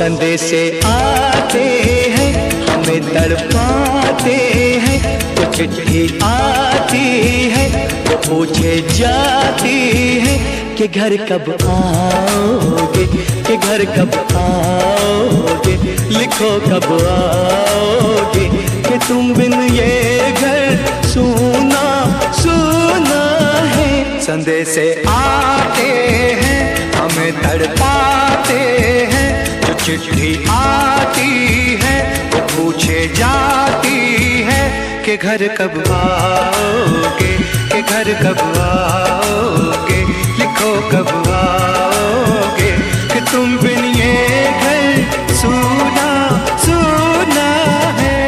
संदेशे आते हैं हमें तड़पाते हैं, तो चिट्ठी आती है वो पूछे जाती है कि घर कब आओगे, कि घर कब आओगे, लिखो कब आओगे, कि तुम बिन ये घर सूना सूना है। संदेशे आते हैं हमें तड़पाते हैं, जो चिट्ठी आती है वो पूछे जाती है कि घर कब आओगे, कि घर कब आओगे, लिखो कब आओगे, कि तुम बिन ये घर सूना सूना है।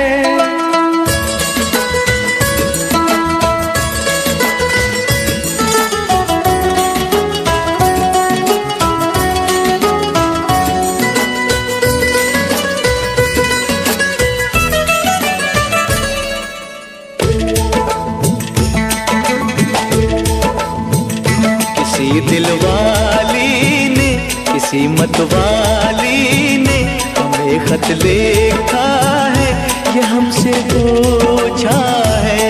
किसी दिलवाली ने, किसी मतवाली ने हमें खत लिखा है, ये हमसे पूछा है।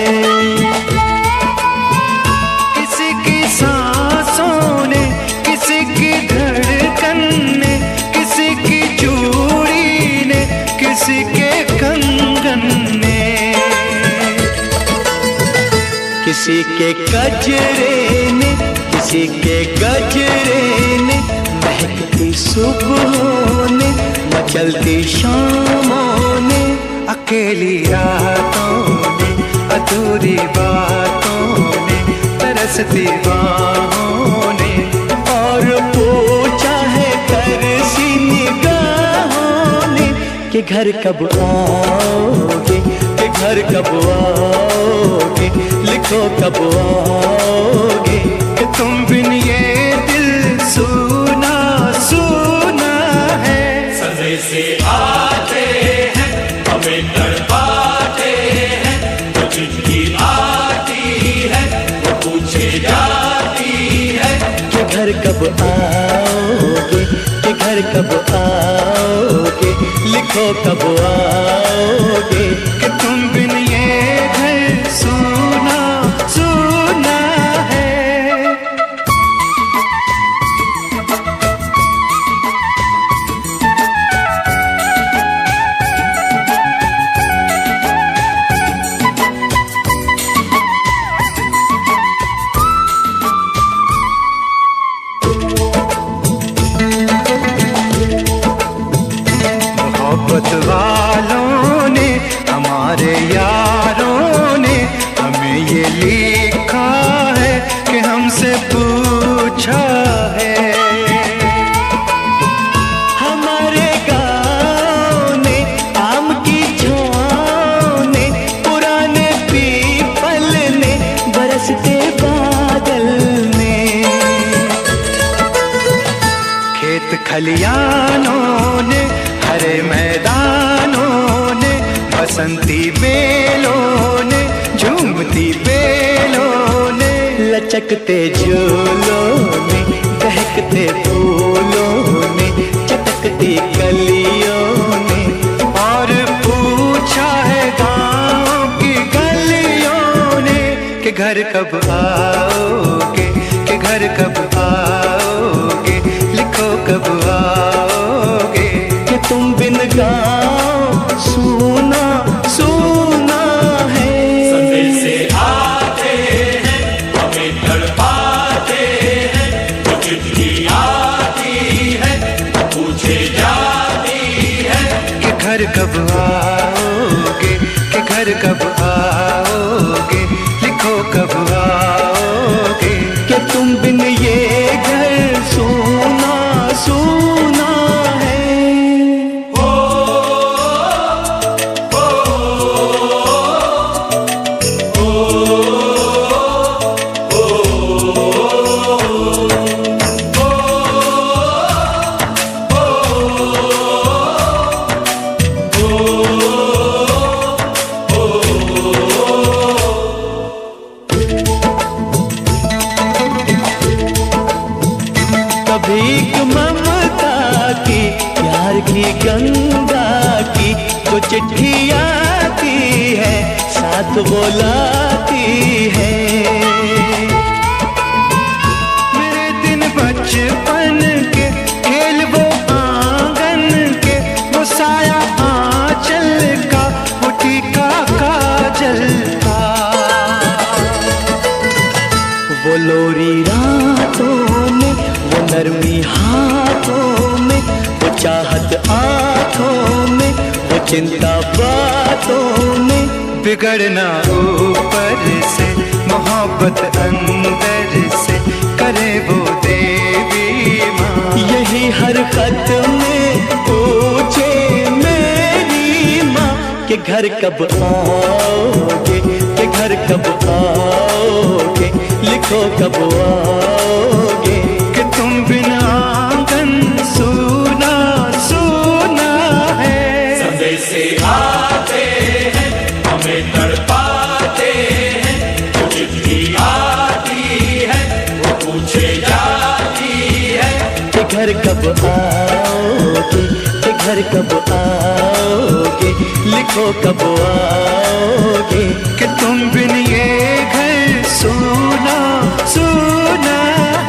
किसी की सांसों ने, किसी की धड़कन ने, किसी की चूड़ी ने, किसी के कंगन ने, किसी के गजरे ने, किसी के गजरे ने, महकती सुबहों ने, मचलती शामों ने, अकेली रातों ने, अधूरी बातों ने, तरसती बाहों ने, और पूछा है तरसी निगाहों ने कि घर कब आओगे, कि घर कब आओगे, लिखो कब आओगे, कि तुम बिन ये दिल सूना सूना है। संदेशे आते हैं हमें तड़पाते हैं, तो चिट्ठी आती है वो पूछे जाती है कि घर कब आओगे, कि घर कब आओगे, लिखो कब आओगे, कि तुम बिन ये घर सूना सूना है। मोहब्बत वालों ने, हमारे यारों ने हमें ये लिखा है कि हमसे पूछा है। हमारे गाँव ने, आम की छाँव ने, पुराने पीपल ने, बरसते बादल ने, खेत खलियानों ने, हरे मैदानों ने, बसंती बेलों ने, झूमती बेलों ने, लचकते झूलों ने, दहकते फूलों ने, चटकती कलियों ने, और पूछा है गाँव की गलियों ने कि घर कब आओगे, कि घर कब आओगे, लिखो कब आओगे, कि तुम बिन गाँव सूना सूना है। संदेशे आते हैं हमें तड़पाते हैं, तो चिट्ठी आती है पूछे जाती है कि घर कब आओगे, कि घर कब आओगे, लिखो कब आओगे, कि तुम बिन ये घर सूना सूना है। प्यार की गंगा की जो चिट्ठी आती है साथ वो लाती है। मेरे दिन बचपन के खेल वो आंगन के, वो साया आंचल का, वो टीका काजल का, वो लोरी रातों में, वो नरमी हाथों में, वो चाहत आंखों में, वो चिंता बातों में। बिगड़ना ऊपर से, मोहब्बत अंदर से, करे वो देवी माँ। यही हर खत में पूछे मेरी माँ कि घर कब आओगे, कि घर कब आओगे, लिखो कब आओगे। कि तुम बिना आंगन सूना सूना है। संदेश आते हैं हमें तड़पाते हैं, जो चिट्ठी आती है वो पूछे जाती है कि घर कब आओगे, कि घर कब आओगे, लिखो कब आओगे। कि तुम बिन ये घर सूना सूना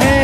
है।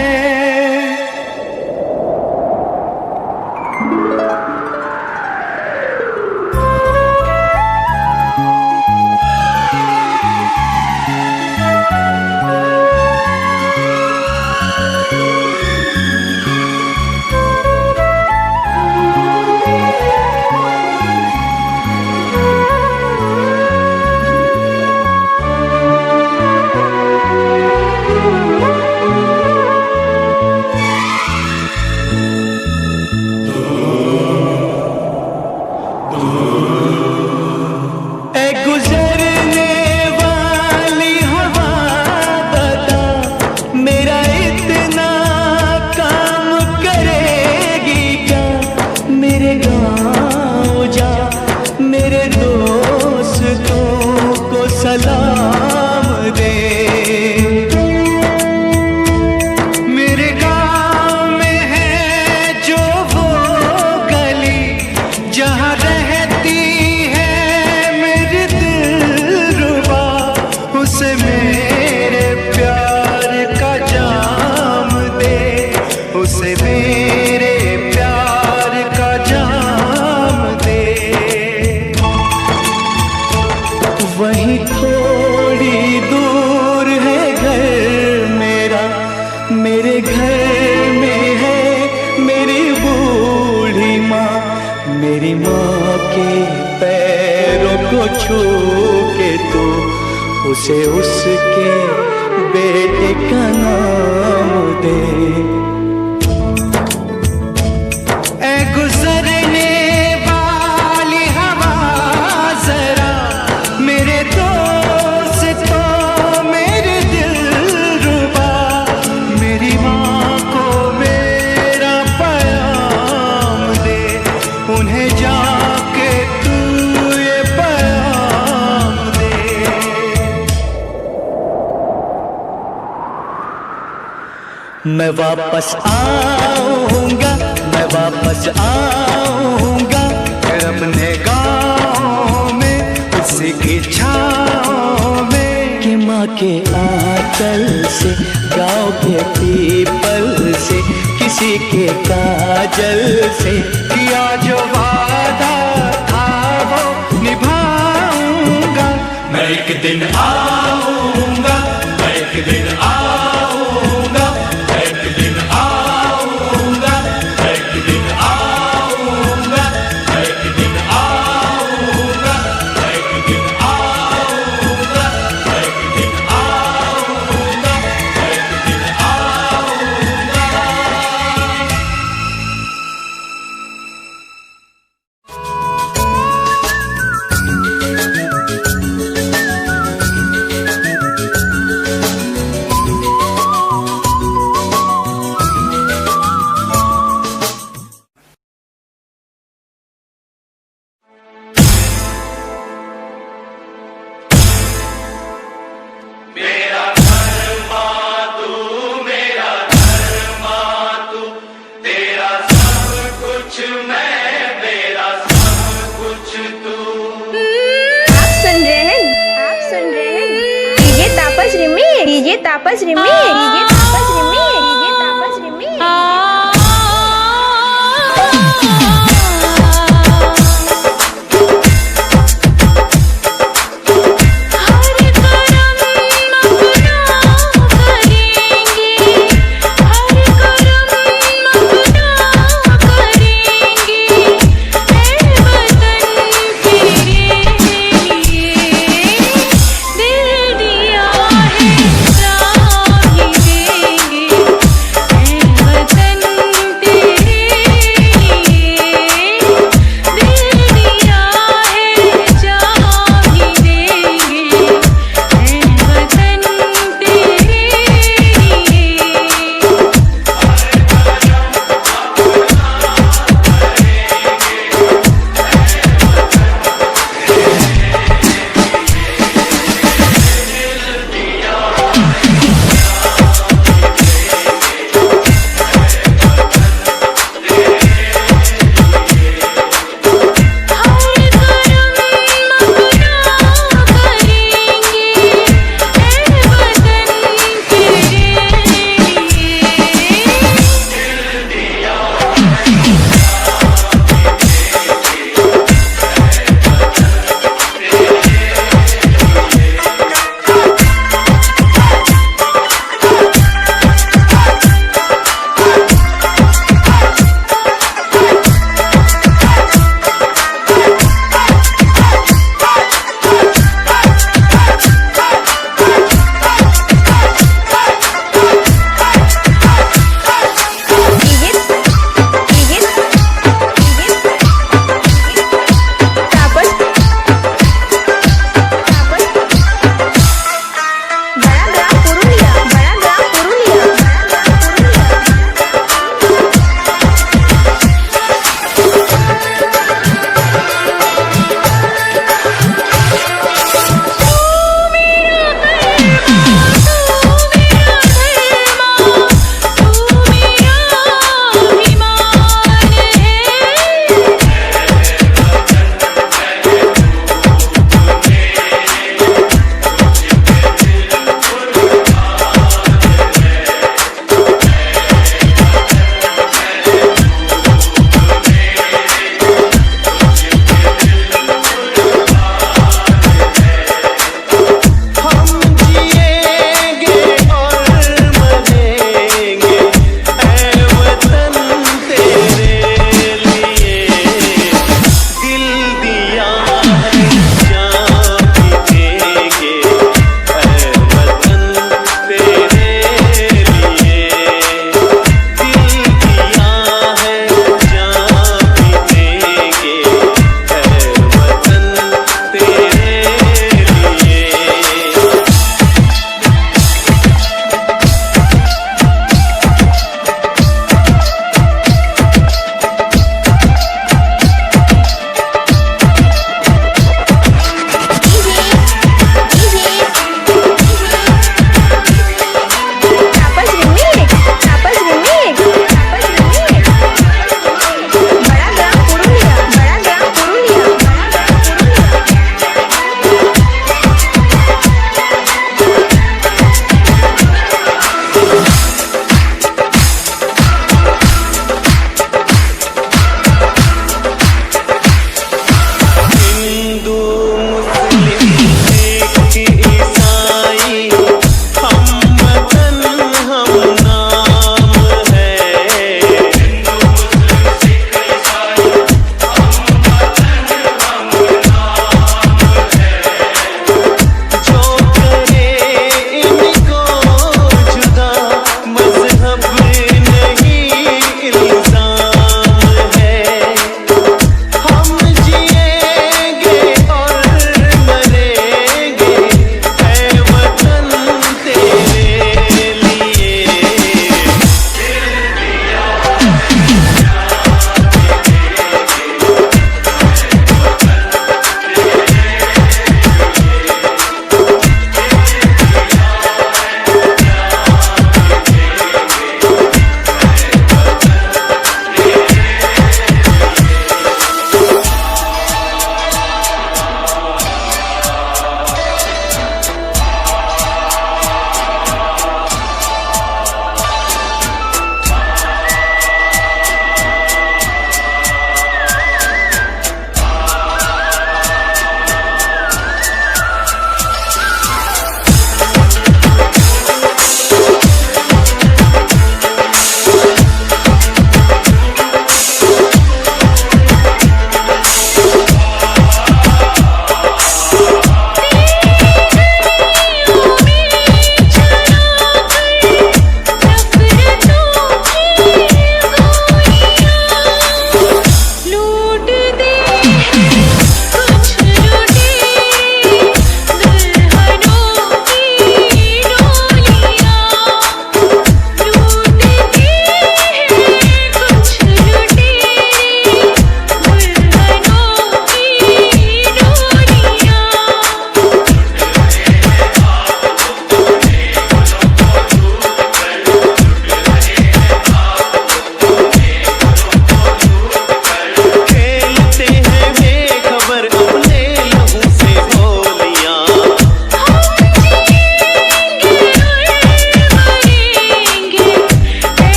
सलाम दे। मेरे गाँव में है जो वो गली जहाँ रहती है मेरी दिलरुबा, उसे मेरे प्यार का जाम दे, उसे मेरे प्यार का जाम दे। वहीं थोड़ी दूर है घर मेरा, मेरे घर में है मेरी बूढ़ी माँ। मेरी माँ के पैरों को छू के तो उसे उसके बेटे का नाम दे। ऐ गुजरने वाली हवा जरा मेरे दोस्तों मेरे दिलरुबा, मेरी माँ को मेरा पैगाम दे, उन्हें जाके तू ये पैगाम दे। मैं वापस आऊंगा, मैं वापस आऊंगा, फिर अपने गाँव में उसी की छाँव में। कि माँ के आंचल से, गाँव के पीपल से, किसी के काजल से, किया जो वादा था वो निभाऊंगा। मैं एक दिन आऊंगा, मैं एक दिन आऊंगा, मैं एक दिन आऊंगा, मैं एक दिन आऊंगा, मैं एक दिन आऊंगा, मैं एक दिन आऊंगा, मैं एक दिन आऊंगा, मैं एक दिन आऊंगा। तापस रिमी डीजे तापस रिमी डीजे तापस रिमी डीजे तापस रिमी दिल दिया है राही दे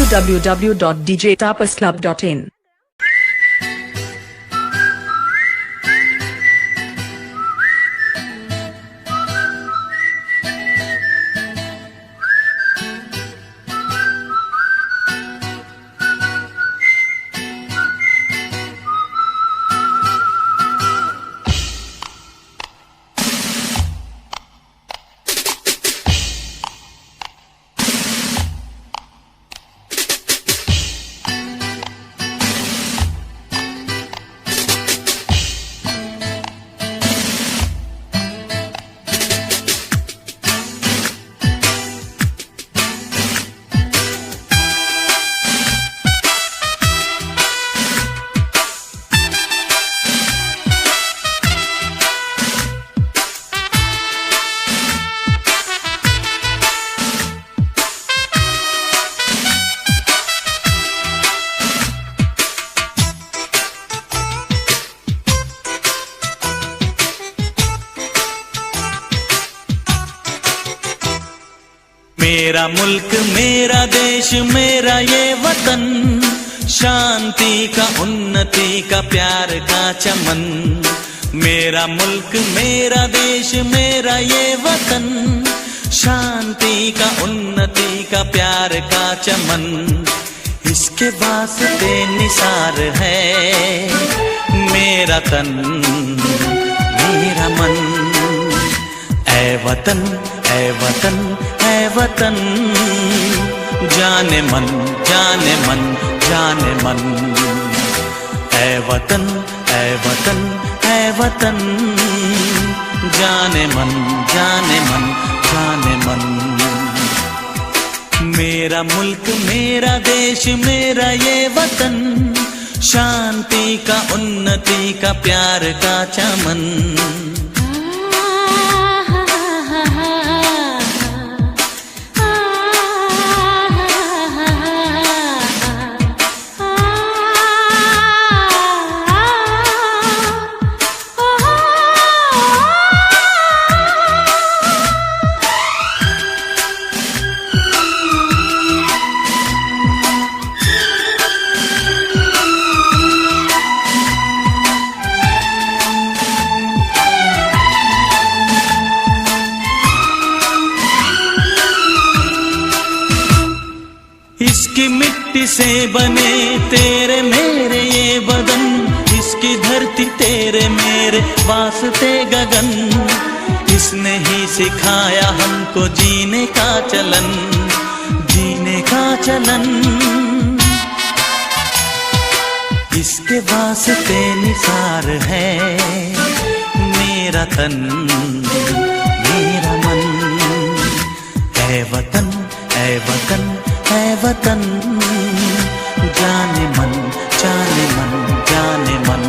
www.djtapasclub.in. मेरा मुल्क मेरा देश मेरा ये वतन, शांति का उन्नति का प्यार का चमन। मेरा मुल्क मेरा देश मेरा ये वतन, शांति का उन्नति का प्यार का चमन। इसके वास्ते निसार है मेरा तन मेरा मन। ऐ वतन ऐ वतन ऐ वतन, जाने मन जाने मन जाने मन। ऐ वतन ऐ वतन ऐ वतन, जाने मन जाने मन जाने मन। मेरा मुल्क मेरा देश मेरा ये वतन, शांति का उन्नति का प्यार का चमन। इसकी मिट्टी से बने तेरे मेरे ये बदन, इसकी धरती तेरे मेरे वास्ते गगन। इसने ही सिखाया हमको जीने का चलन जीने का चलन। इसके वास्ते निसार है मेरा तन मेरा मन। ऐ वतन ऐ वतन ऐ वतन, जाने मन जाने मन जाने मन।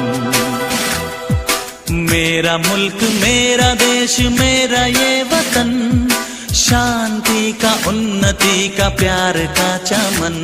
मेरा मुल्क मेरा देश मेरा ये वतन, शांति का उन्नति का प्यार का चमन।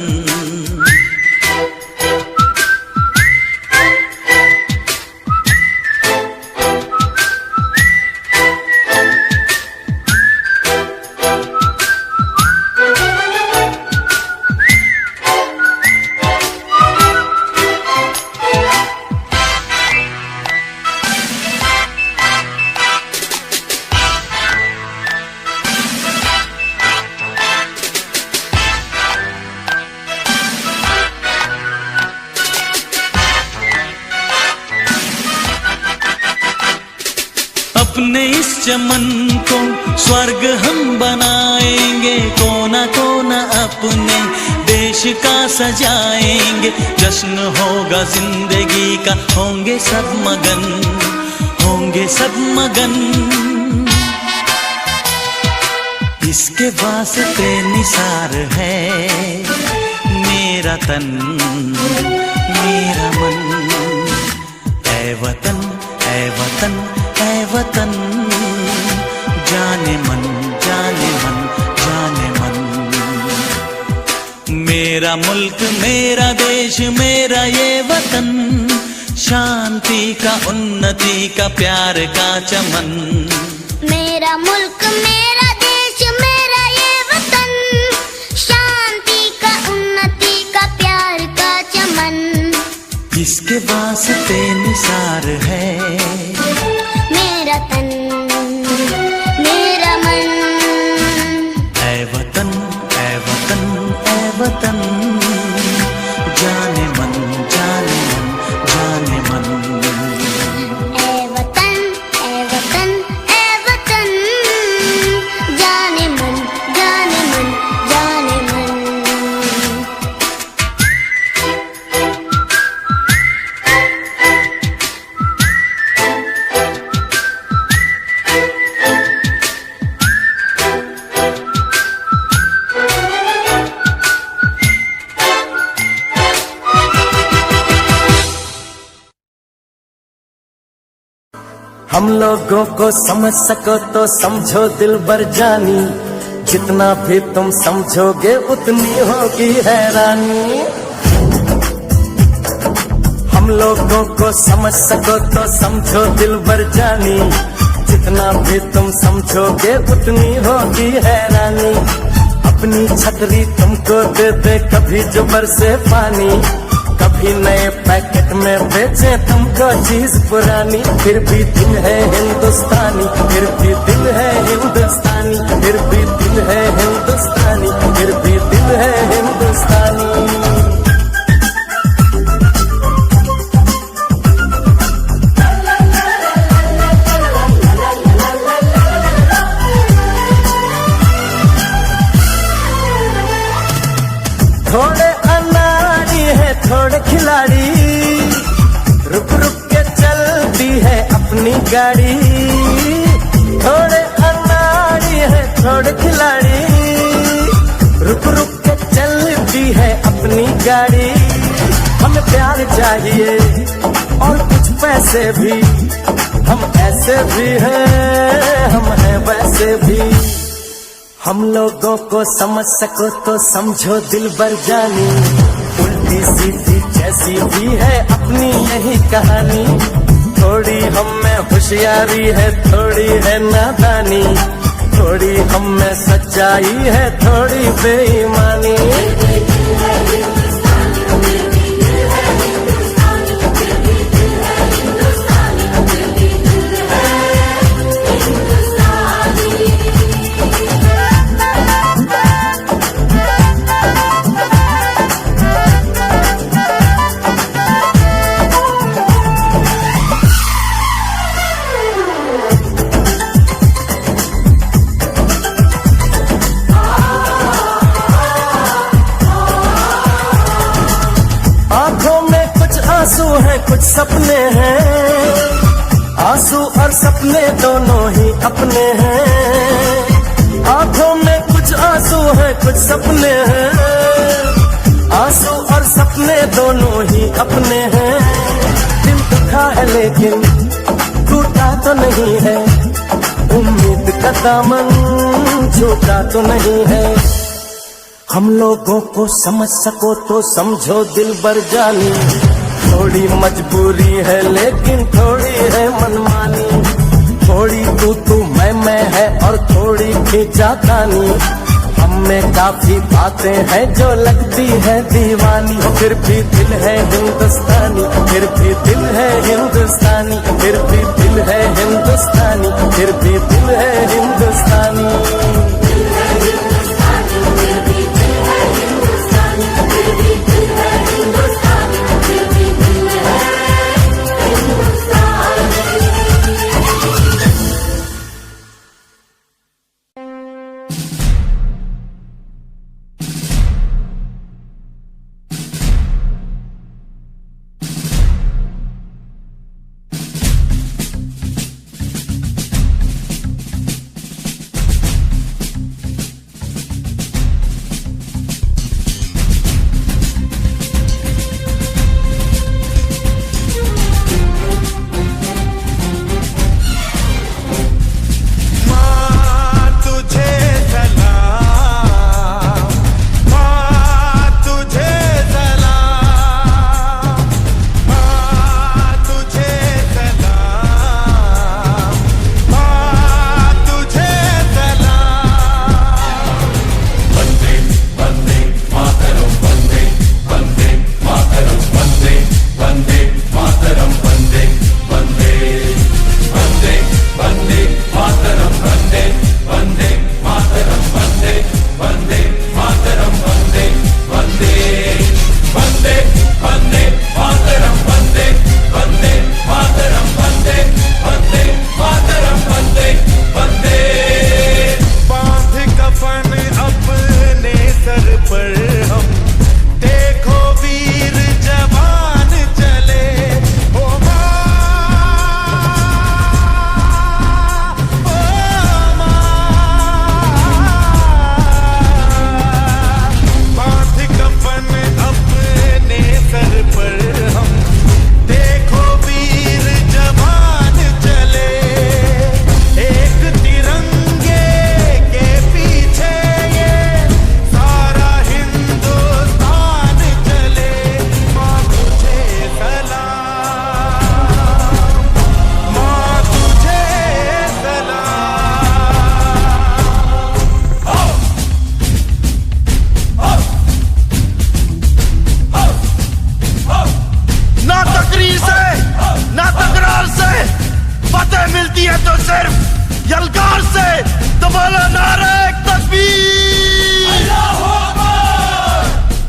अपने इस चमन को स्वर्ग हम बनाएंगे, कोना कोना अपने देश का सजाएंगे। जश्न होगा जिंदगी का, होंगे सब मगन होंगे सब मगन। इसके वास्ते निसार है मेरा तन मेरा मन। ऐ वतन ऐ वतन ऐ वतन, जाने मन जाने मन जाने मन। मेरा मुल्क मेरा देश मेरा ये वतन, शांति का उन्नति का प्यार का चमन। मेरा मुल्क मेरा देश मेरा ये वतन, शांति का उन्नति किसके वास्ते निसार है मेरा तन मेरा मन। ऐ वतन ऐ वतन ऐ वतन, जाने मन जाने मन जाने मन। ऐ वतन ऐ वतन ऐ वतन, जाने मन जाने मन जाने मन। हम लोगों को समझ सको तो समझो दिलबर जानी, जितना भी तुम समझोगे उतनी होगी हैरानी। हम लोगों को समझ सको तो समझो दिलबर जानी, जितना भी तुम समझोगे उतनी होगी हैरानी। अपनी छतरी तुमको दे दे कभी जो बरसे पानी, कभी नए पैकेट में बेचे तुमको चीज पुरानी। फिर भी दिल है हिंदुस्तानी, फिर भी दिल है हिंदुस्तानी, फिर भी दिल है हिंदुस्तानी, फिर भी दिल है हिंदुस्तानी। थोड़े अनाड़ी है थोड़े खिलाड़ी, रुक रुक के चलती है अपनी गाड़ी। थोड़े अनाड़ी है थोड़े खिलाड़ी, रुक रुक के चलती है अपनी गाड़ी। हमें प्यार चाहिए और कुछ पैसे भी, हम ऐसे भी हैं हम हैं वैसे भी। हम लोगों को समझ सको तो समझो दिलबर जानी, उल्टी सीधी जैसी भी है अपनी यही कहानी। थोड़ी हम में होशियारी है थोड़ी है नादानी, थोड़ी हम में सच्चाई है थोड़ी बेईमानी। आंसू हैं कुछ सपने हैं, आंसू और सपने दोनों ही अपने हैं। आंखों में कुछ आंसू हैं कुछ सपने हैं, आंसू और सपने दोनों ही अपने हैं। दिल दुखा है लेकिन टूटा तो नहीं है, उम्मीद का दामन छूटा तो नहीं है। हम लोगों को समझ सको तो समझो दिलबर जानी, थोड़ी मजबूरी है लेकिन थोड़ी है मनमानी। थोड़ी तू मैं है और थोड़ी खींचातानी, हम में काफी बातें हैं जो लगती है दीवानी। फिर भी दिल है हिंदुस्तानी, फिर भी दिल है हिंदुस्तानी, फिर भी दिल है हिंदुस्तानी, फिर भी दिल है हिंदुस्तानी। वंदे वंदे मातरम वंदे वंदे मातरम वंदे वंदे मातरम वंदे वंदे। बांध कफन अपने सर पर हम देखो वीर जवान चले। ओ माँ, ओ माँ, बांध कफन अपने सर पर हम देखो वीर जवान चले। एक तिरंगे के पीछे ये सारा हिंदुस्तान चले। माँ तुझे सलाम, माँ तुझे सलाम। ना तकरीर से ना तकरार से फतेह मिलती है तो सिर्फ यलगार से। तो बोलो नारे तकबीर।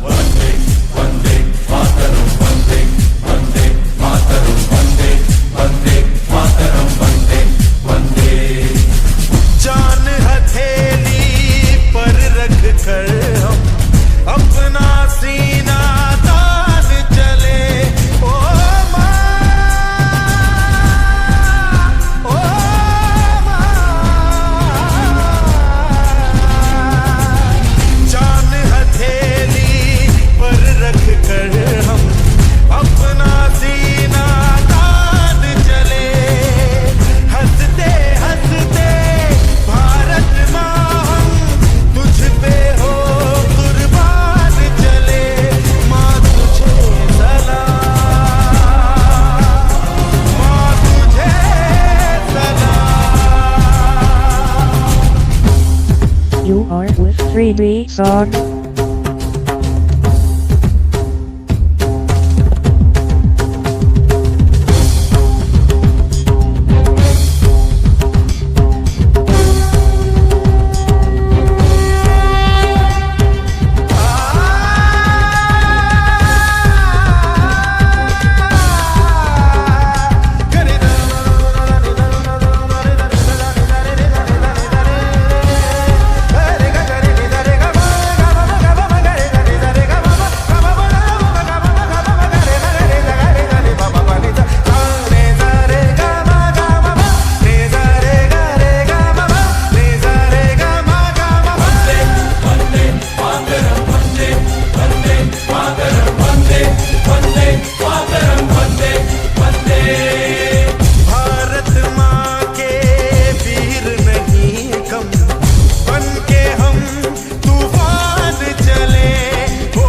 वंदे वंदे मातरम वंदे वंदे मातरम वंदे वंदे मातरम वंदे वंदे। जान हथेली पर रख कर हम अपना सीना तान चले। ओ माँ, ओ माँ, जान हथेली पर रख कर हम अपना सीना तान चले। हंसते हंसते भारत माँ हम तुझ पे हो कुर्बान चले। माँ तुझे सलाम, माँ तुझे सलाम। You are with 3D song. Bharat माँ के वीर नहीं कम बन के हम तूफान चले। ओ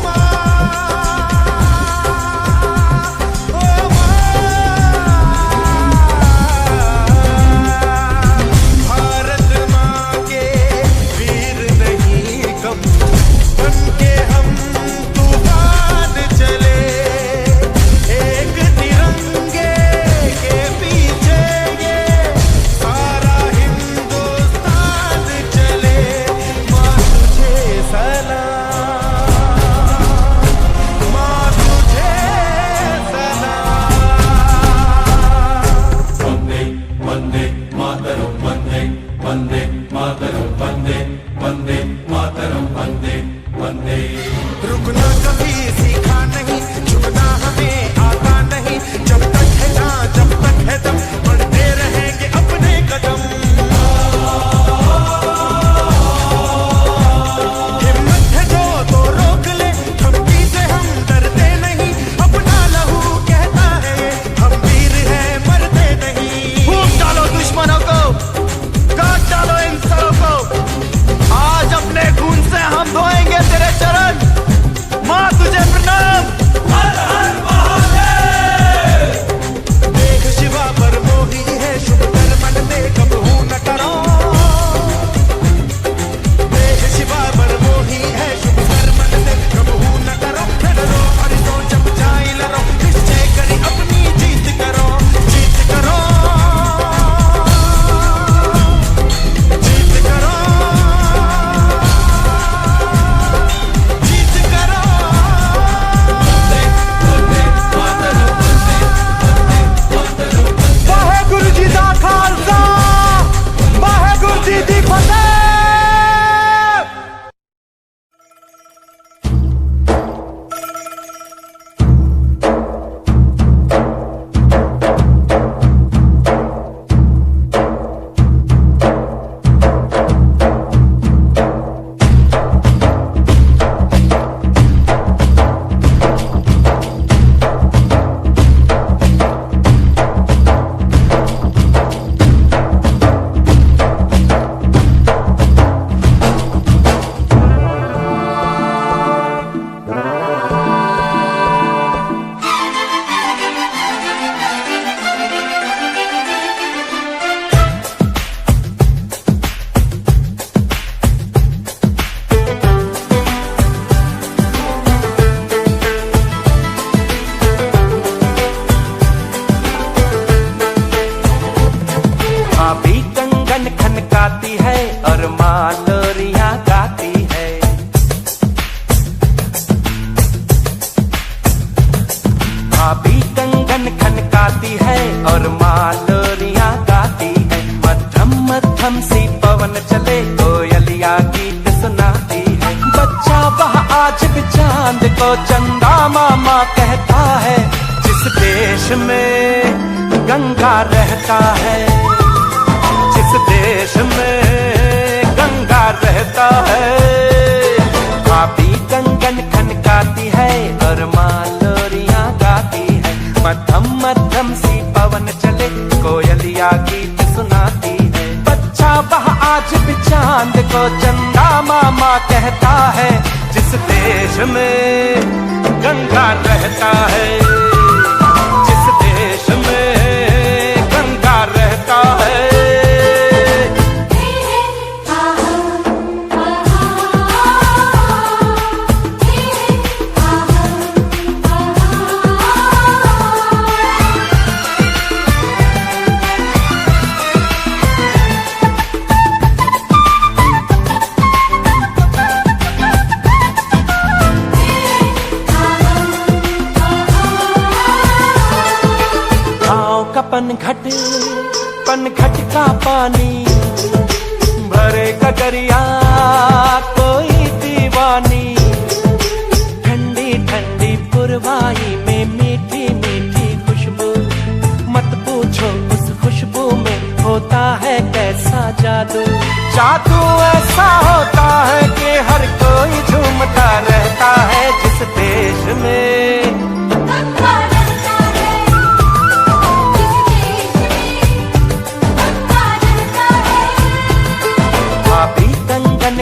माँ, ओ माँ, भारत माँ के वीर नहीं कम बन के हम तूफान चले। एक तिरंगे के पीछे ये सारा हिंदुस्तान चले। माँ तुझे सलाम, माँ तुझे सलाम। वंदे वंदे मातरम वंदे वंदे मातरम वंदे वंदे मातरम वंदे वंदे। रुकना कभी सीखा नहीं, झुकना हमें आता नहीं। जब तक है जान जब तक है दम बढ़ते रहेंगे अपने कदम। हिम्मत है जो तो रोक ले, धमकी से हम डरते नहीं। अपना लहू कहता है हम वीर हैं मरते नहीं। फूंक डालो दुश्मनों को, काट डालो इंसानों को। आज अपने खून से हम धोएंगे तेरे चरण। माँ तुझे प्रणाम। चांद को चंदा मामा कहता है, जिस देश में गंगा रहता है, जिस देश में गंगा रहता है। भाभी कंगन खनकाती है और माँ लोरियां गाती है, मध्यम मध्यम सी पवन चले कोयलिया गीत सुनाती है। बच्चा वह आज भी चांद को चंदा मामा कहता है, जिस देश में गंगा रहता है, जिस देश में गंगा रहता है। पनघट का पानी भरे गगरिया कोई दीवानी, ठंडी ठंडी पुरवाई में मीठी मीठी खुशबू, मत पूछो उस खुशबू में होता है कैसा जादू। जादू ऐसा होता है कि हर कोई झूमता रहता है, जिस देश में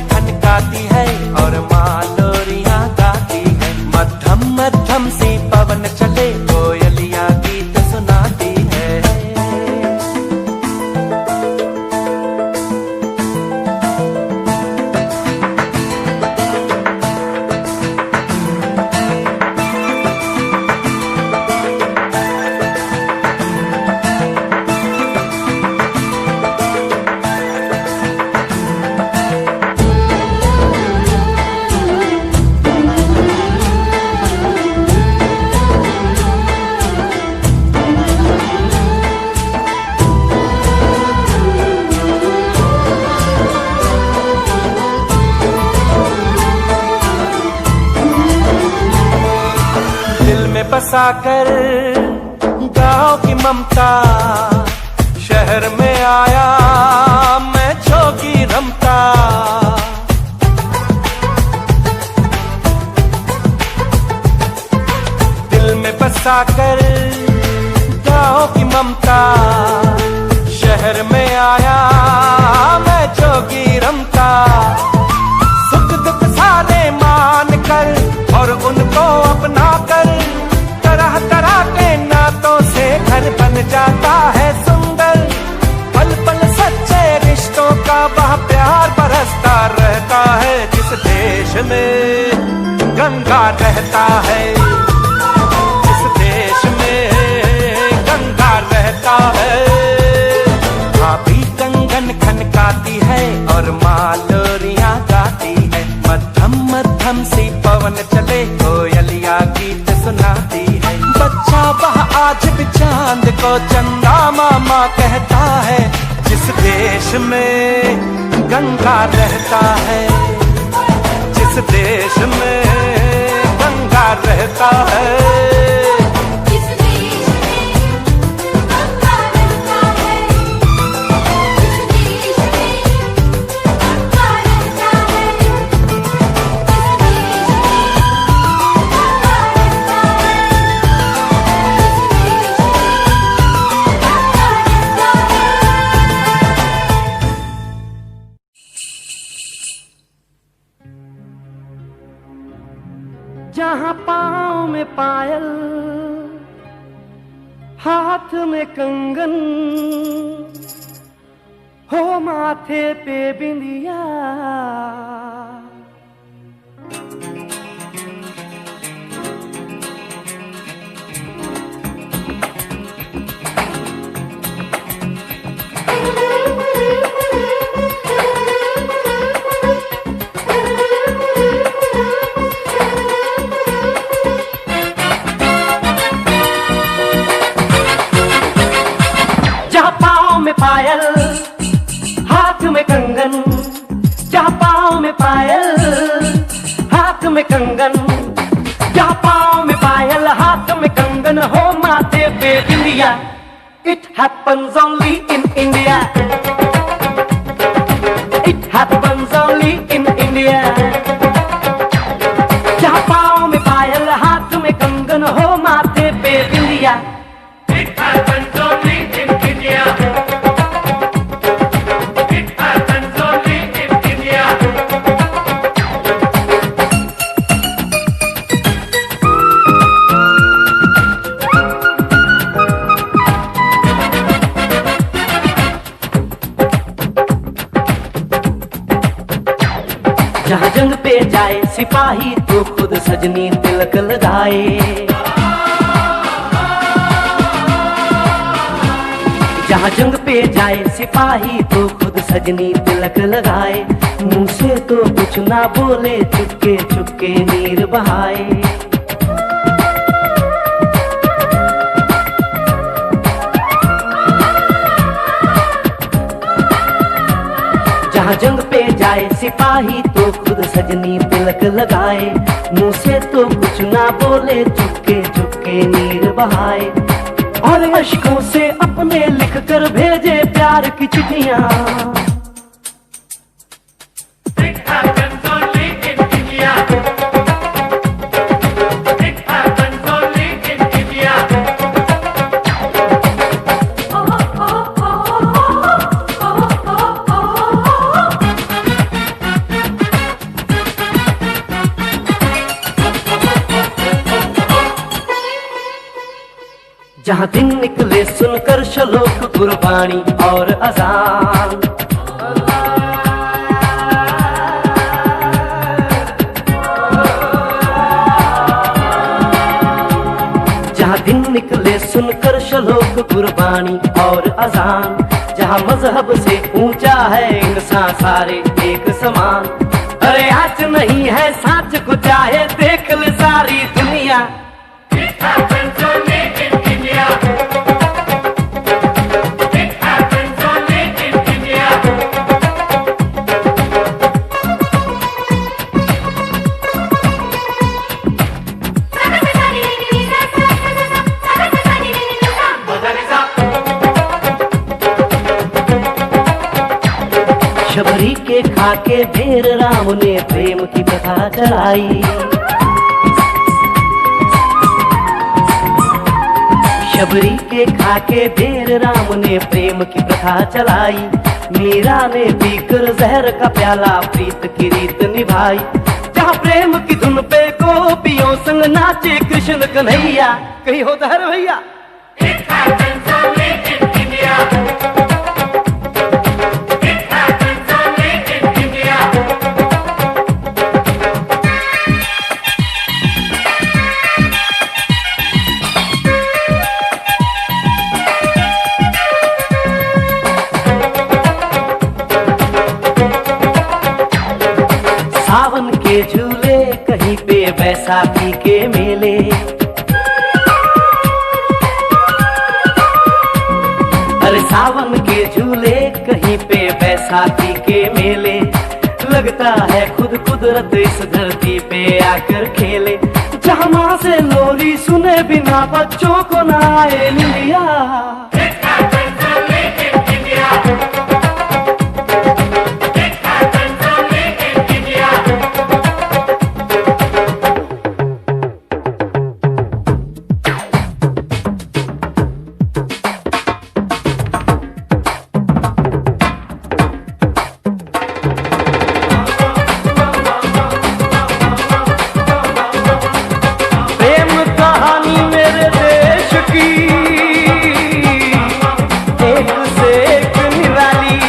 खनकाती है और माँ लोरियां गाती है, मध्यम मध्यम सी पवन चले कोयलिया गीत सुनाती है। बसाकर गाँव की ममता, शहर में आया मैं जोगी रमता। दिल में बसाकर गाँव की ममता, शहर में आया मैं जोगी रमता। सुख दुख सारे मान कर और उनको अपना कर, तरह तरह के नातों से घर बन जाता है सुंदर। पल पल सच्चे रिश्तों का वह प्यार बरसता रहता है, जिस देश में गंगा रहता है, जिस देश में गंगा रहता है। भाभी कंगन खनकाती है और माँ लोरियां गाती है, मध्यम मध्यम सी पवन चले कोयलिया गीत सुनाती है। बच्चा वह आज भी चांद को चंदा मामा कहता है, जिस देश में गंगा रहता है, जिस देश में गंगा रहता है। जहाँ पाँव में पायल, हाथ में कंगन, हो माथे पे बिंदिया, पायल हाथ में कंगन, जहाँ पाँव में पायल बेबिंदिया। It happens only in India. It happens only in India. जहाँ पाँव में पायल, हाथ में कंगन हो, माथे पे बिंदिया। It happens only in India. It happens only in India. जहाँ जंग पे जाए सिपाही तो खुद सजनी तिलक लगाए। जहाँ जंग पे जाए सिपाही तो खुद सजनी तिलक लगाए। मुंह से तो कुछ ना बोले, चुपके चुपके नीर बहाए। जहाँ जंग पे जाए सिपाही तो खुद सजनी तिलक लगाए। मुंह से तो कुछ ना बोले, चुपके चुपके नीर बहाए। और अश्कों से अपने लिख कर भेजे प्यार की चिट्ठियां। It happens only in India. It happens only in India. जहाँ दिन निकले सुनकर श्लोक गुरबाणी और अजान। जहाँ दिन निकले सुनकर श्लोक गुरबाणी और अजान। जहाँ मजहब से ऊंचा है इंसान सारे एक समान। अरे आज नहीं है साच को चाहे देख ले सारी दुनिया। It happens only in India. It happens only in India. Shabari के खाके ढेर राम ने प्रेम की कथा चलाई। शबरी के खाके ढेर राम ने प्रेम की प्रथा चलाई। मीरा ने पीकर जहर का प्याला प्रीत की रीत निभाई। जहाँ प्रेम की धुन पे गोपियों संग नाचे कृष्ण कन्हैया। कहीं होता है भैया। It happens only in India. It happens only in India. सावन के झूले कहीं पे बैसाखी के मेले। अरे सावन के झूले कहीं पे बैसाखी के मेले। लगता है खुद कुदरत इस धरती पे आकर खेले। जहाँ माँ से लोरी सुने बिना बच्चों को ना आए निंदिया। It happens only in India. It happens only in India. प्रेम कहानी मेरे देश की एक से एक निराली।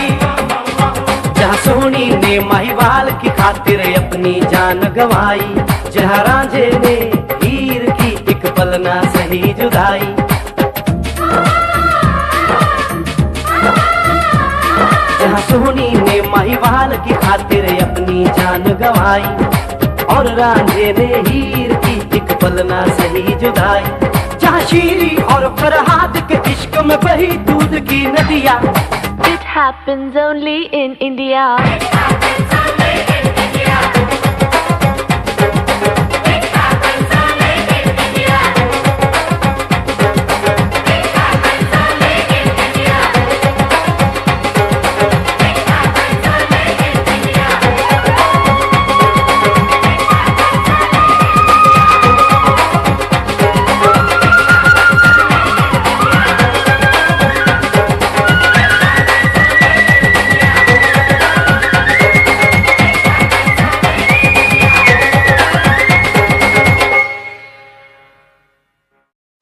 जहाँ सोनी ने महिवाल की खातिर अपनी जान गंवाई। जहाँ रांझे ने हीर की एक पल ना सही जुदाई। जहाँ सोनी ने महिवाल की खातिर अपनी जान गंवाई। और रांझे ने हीर की एक पल ना सही जुदाई। जहाँ शीरी और फरहाद के इश्क में बही दूध की नदियाँ। It happens only in India. It happens only in India. It happens only in India. It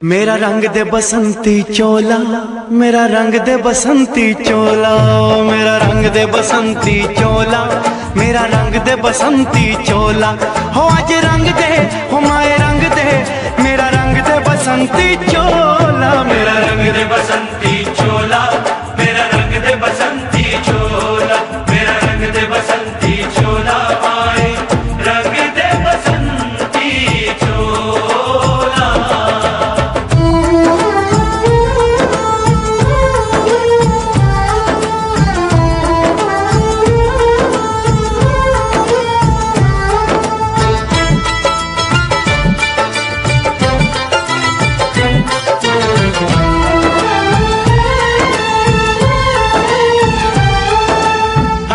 मेरा रंग दे बसंती चोला, मेरा रंग दे बसंती चोला, मेरा रंग दे बसंती चोला, मेरा रंग दे बसंती चोला। हो आज रंग दे, हो माए रंग दे, मेरा रंग दे बसंती चोला, मेरा रंग दे बसंती चोला, मेरा रंग दे बसंती चोला, मेरा रंग दे बसंती चोला, माए रंग दे बसंती चोला।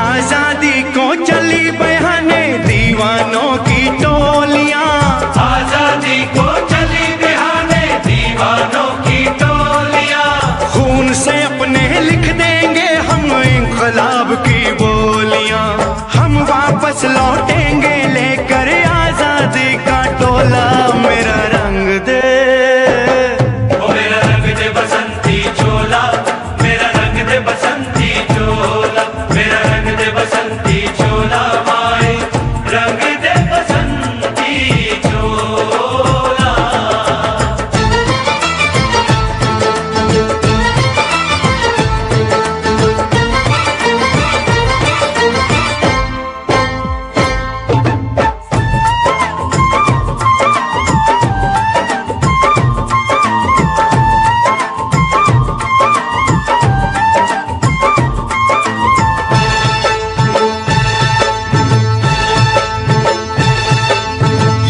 आजादी को चली बहाने दीवानों की टोलियां, आजादी को चली बहाने दीवानों की टोलियां, खून से अपने लिख देंगे हम इंकलाब की बोलियां। हम वापस लौटेंगे लेकर आजादी का टोला, मेरा रंग दे, ओ मेरा रंग दे बसंती चोला, मेरा रंग दे बसंती चोला, मेरा रंग दे बसंती चोला, माए रंग दे बसंती चोला।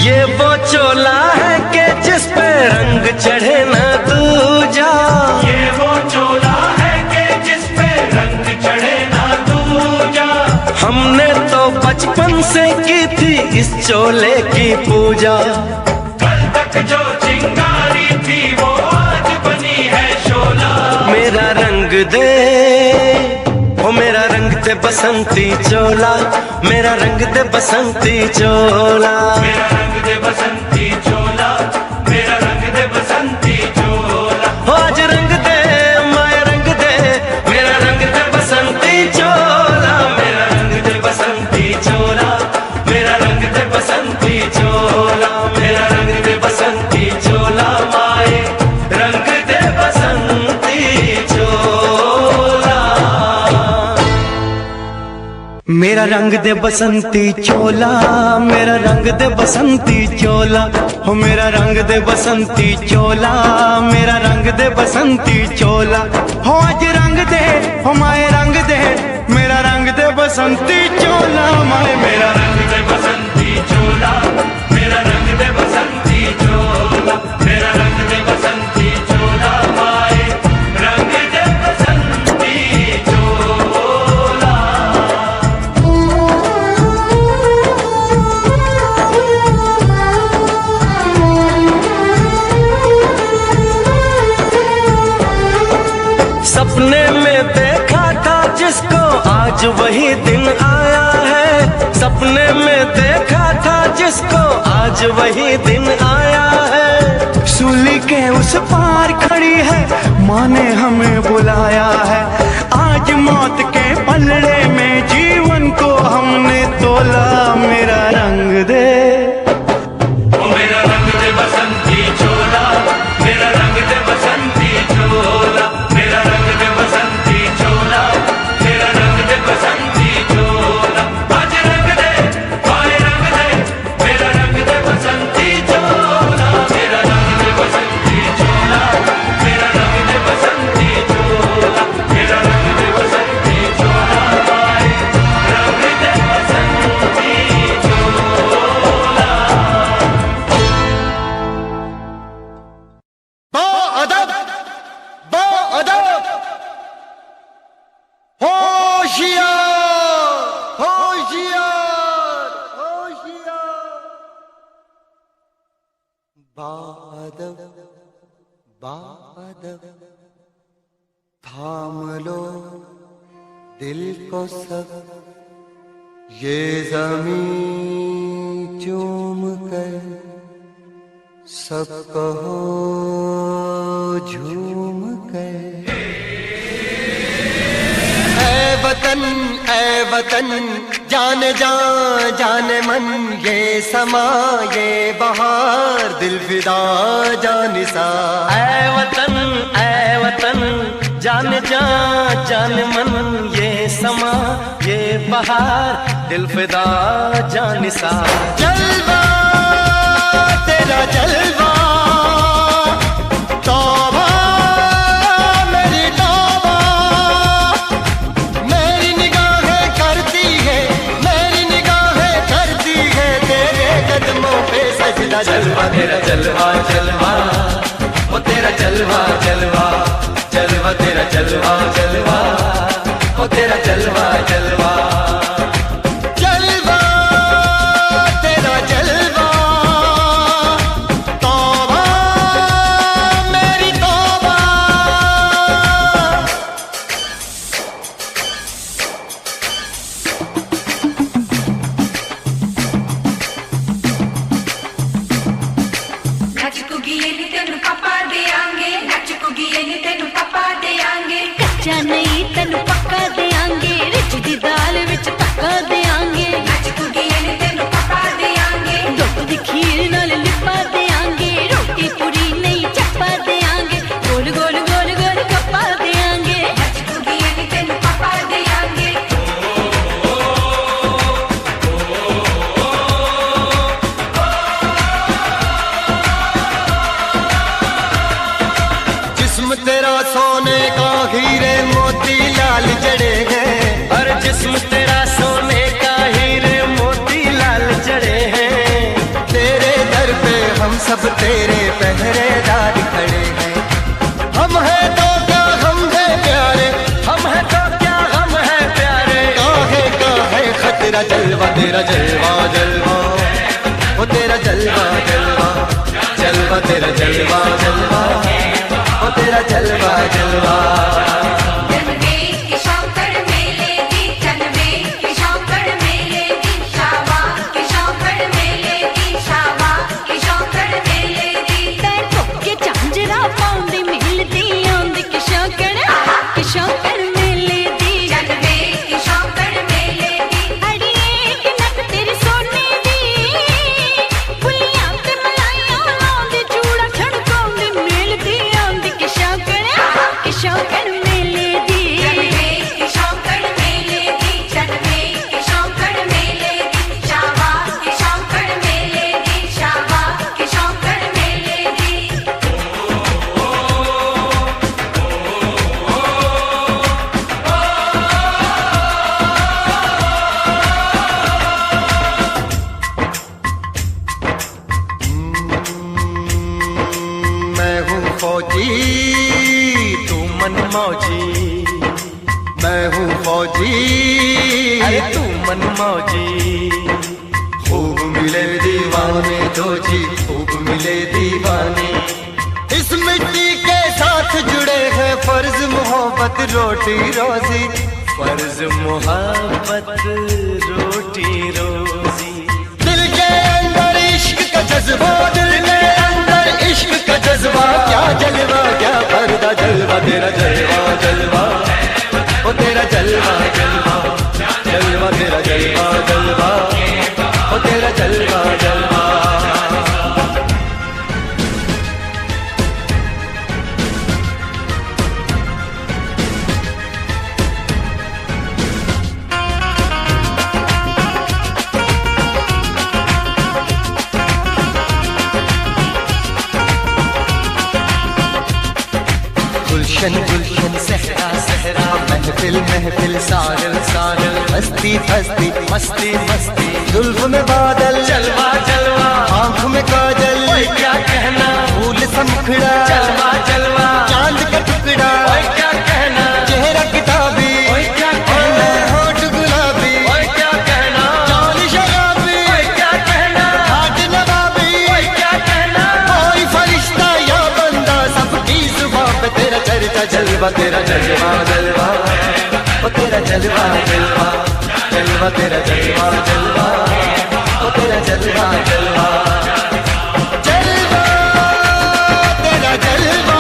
ये वो चोला है कि जिस पे रंग चढ़े न दूजा, ये वो चोला है कि जिस पे रंग चढ़े ना दूजा, हमने तो बचपन से की थी इस चोले की पूजा। कल तक जो चिंगारी थी वो आज बनी है शोला, मेरा रंग दे, ओ मेरा रंग दे बसंती चोला, मेरा रंग दे बसंती चोला। मेरा रंग दे बसंती चोला, मेरा रंग दे बसंती चोला, हो आज रंग दे, माया रंग दे, मेरा रंग दे बसंती चोला, मेरा रंग दे बसंती चोला, मेरा रंग दे बसंती चोला, मेरा रंग दे बसंती चोला, माए रंग दे बसंती चोला। मेरा रंग दे बसंती चोला, मेरा रंग दे बसंती चोला, हो मेरा रंग दे बसंती चोला, मेरा रंग दे बसंती चोला। हो आज रंग दे, हो माए रंग दे, मेरा रंग दे बसंती चोला, माए मेरा रंग दे बसंती चोला, मेरा रंग दे बसंती चोला, मेरा रंग दे बसंती चोला, माए रंग दे बसंती चोला। सपने में देखा था जिसको आज वही दिन आया है, सपने में देखा था जिसको आज वही दिन आया है। सूली के उस पार खड़ी है, माँ ने हमें बुलाया है। आज मौत के पलड़े में जीवन को हमने तोला, मेरा रंग दे, ओ मेरा रंग दे बसंती चोला, मेरा रंग दे बसंती चोला, मेरा रंग दे बसंती चोला, मेरा रंग दे बसंती चोला। आज रंग दे, माए रंग दे, मेरा रंग दे बसंती चोला, मेरा रंग दे बसंती चोला, मेरा रंग दे बसंती चोला, मेरा रंग दे बसंती चोला, माए रंग दे बसंती चोला। अदब, अदब, होशियार, होशियार, होशियार। बादब, बादब, थाम लो दिल को सब, ये जमीन चूम कर सब कहो झूम कर। ऐ वतन जाने जा जाने मन, ये समा ये बहार दिल फिदा जानिसा। ऐ वतन जाने जा जाने मन, ये समा ये बहार दिल फिदा जानिसा। जलवा तेरा जलवा, तौबा मेरी तौबा, मेरी निगाहें करती है, मेरी निगाहें करती है तेरे कदमों पे सजदा। जलवा तेरा जलवा जलवा, वो तेरा जलवा जलवा, जलवा तेरा जलवा जलवा, वो तेरा जलवा जलवा। जलवा तेरा जलवा, तौबा मेरी तौबा। नचकुगी तेनु पापा देंगे, नचकुगी तेनु पापा देंगे, कच्चा नहीं तेनु पक्का देंगे, रिच दी दाल विच तक्का देंगे। नचकुगी तेनु पापा देंगे, दुध दी खीर नाल लिपा देंगे, रोटी पूरी नहीं चप्पा देंगे, गोल गोल गोल गोल कप्पा देंगे। नचकुगी तेनु पापा देंगे। जिस्म तेरा सोने का हीरे मोती लाल जड़े हैं, और जिस्म तेरा सोने का हीरे मोती लाल जड़े हैं। तेरे दर पे हम सब तेरे पहरेदार खड़े हैं। हम हैं तो क्या हम हैं प्यारे, हम है तो क्या हम है प्यारे, काहे का है खतरा। जलवा तेरा जलवा जलवा, वो तेरा जलवा जलवा, जलवा तेरा जलवा जलवा, वो तेरा जलवा जलवा। जनवे के शौकड़ मेले की, जनवे के शौकड़ मेले की, शावा के शौकड़ मेले की, शावा के शौकड़ मेले की। पैर ठोके झांझरा पाउंदी मिलदी आंदी के शौकड़ मेले दी। जनवे के शौकड़ मेले दी, अड़िए के नक तेरी सोने दी, फुलियां ते मलाइयां लाउंदी, चूड़ा छड़काउंदी मिलदी आंदी के शौकड़ मेले दी। जनवे के शौकड़ मेले दी, जनवे के शौकड़ मेले दी, शावा के शौकड़ मेले दी, शावा के शौकड़ मेले दी। मैं हूँ फौजी, तू मन मौजी, मैं हूँ फौजी, अरे तू मन मौजी। खूब मिले दीवाने दो जी, खूब मिले दीवाने। इस मिट्टी के साथ जुड़े हैं फर्ज मोहब्बत रोटी रोजी। फर्ज मोहब्बत रोटी रोजी। दिल के अंदर इश्क का जज्बा, दिल के अंदर इश्क का जज्बा। क्या जलवा क्या पर्दा, जलवा तेरा जलवा जलवा, वो तेरा जलवा जलवा, जलवा तेरा जलवा जलवा, वो तेरा जलवा जलवा। गुलशन गुलशन सहरा सहरा, महफिल महफिल साहिल साहिल, हस्ती हस्ती मस्ती मस्ती, जुल्फ में बादल, जलवा जलवा, आंख में काजल, ओए क्या कहना, फूल समखड़ा, जलवा जलवा, चांद का टुकड़ा, ओए क्या कहना, चेहरा किताबी, ओए क्या कहना, होठ गुलाबी, ओए क्या कहना, चाल शराबी, ओए क्या कहना, हाथ नवाबी, ओए क्या कहना, कोई फरिश्ता या बंदा, सबकी जुबान पे तेरा चर्चा। जलवा तेरा जलवा जलवा, वो तेरा जलवा जलवा, जलवा तेरा जलवा जलवा, वो तेरा जलवा जलवा, जलवा तेरा जलवा।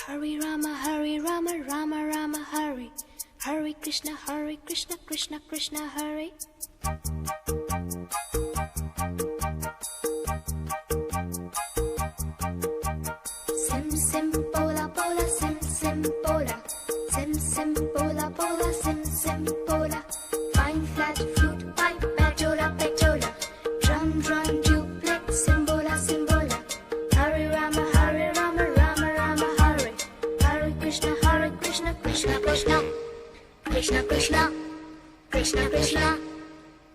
Hare Rama, Rama Rama, Hare. Hare Krishna, Krishna Krishna, Hare. Sim sim pola pola, sim sim pola. Sim sim pola pola, sim sim pola. Fine flat flute, pipe, petola petola. Drum drum duplex, simbola simbola. Hare Rama, Rama Rama, Hare. Hare Krishna, Krishna Krishna. Krishna Krishna, Krishna Krishna.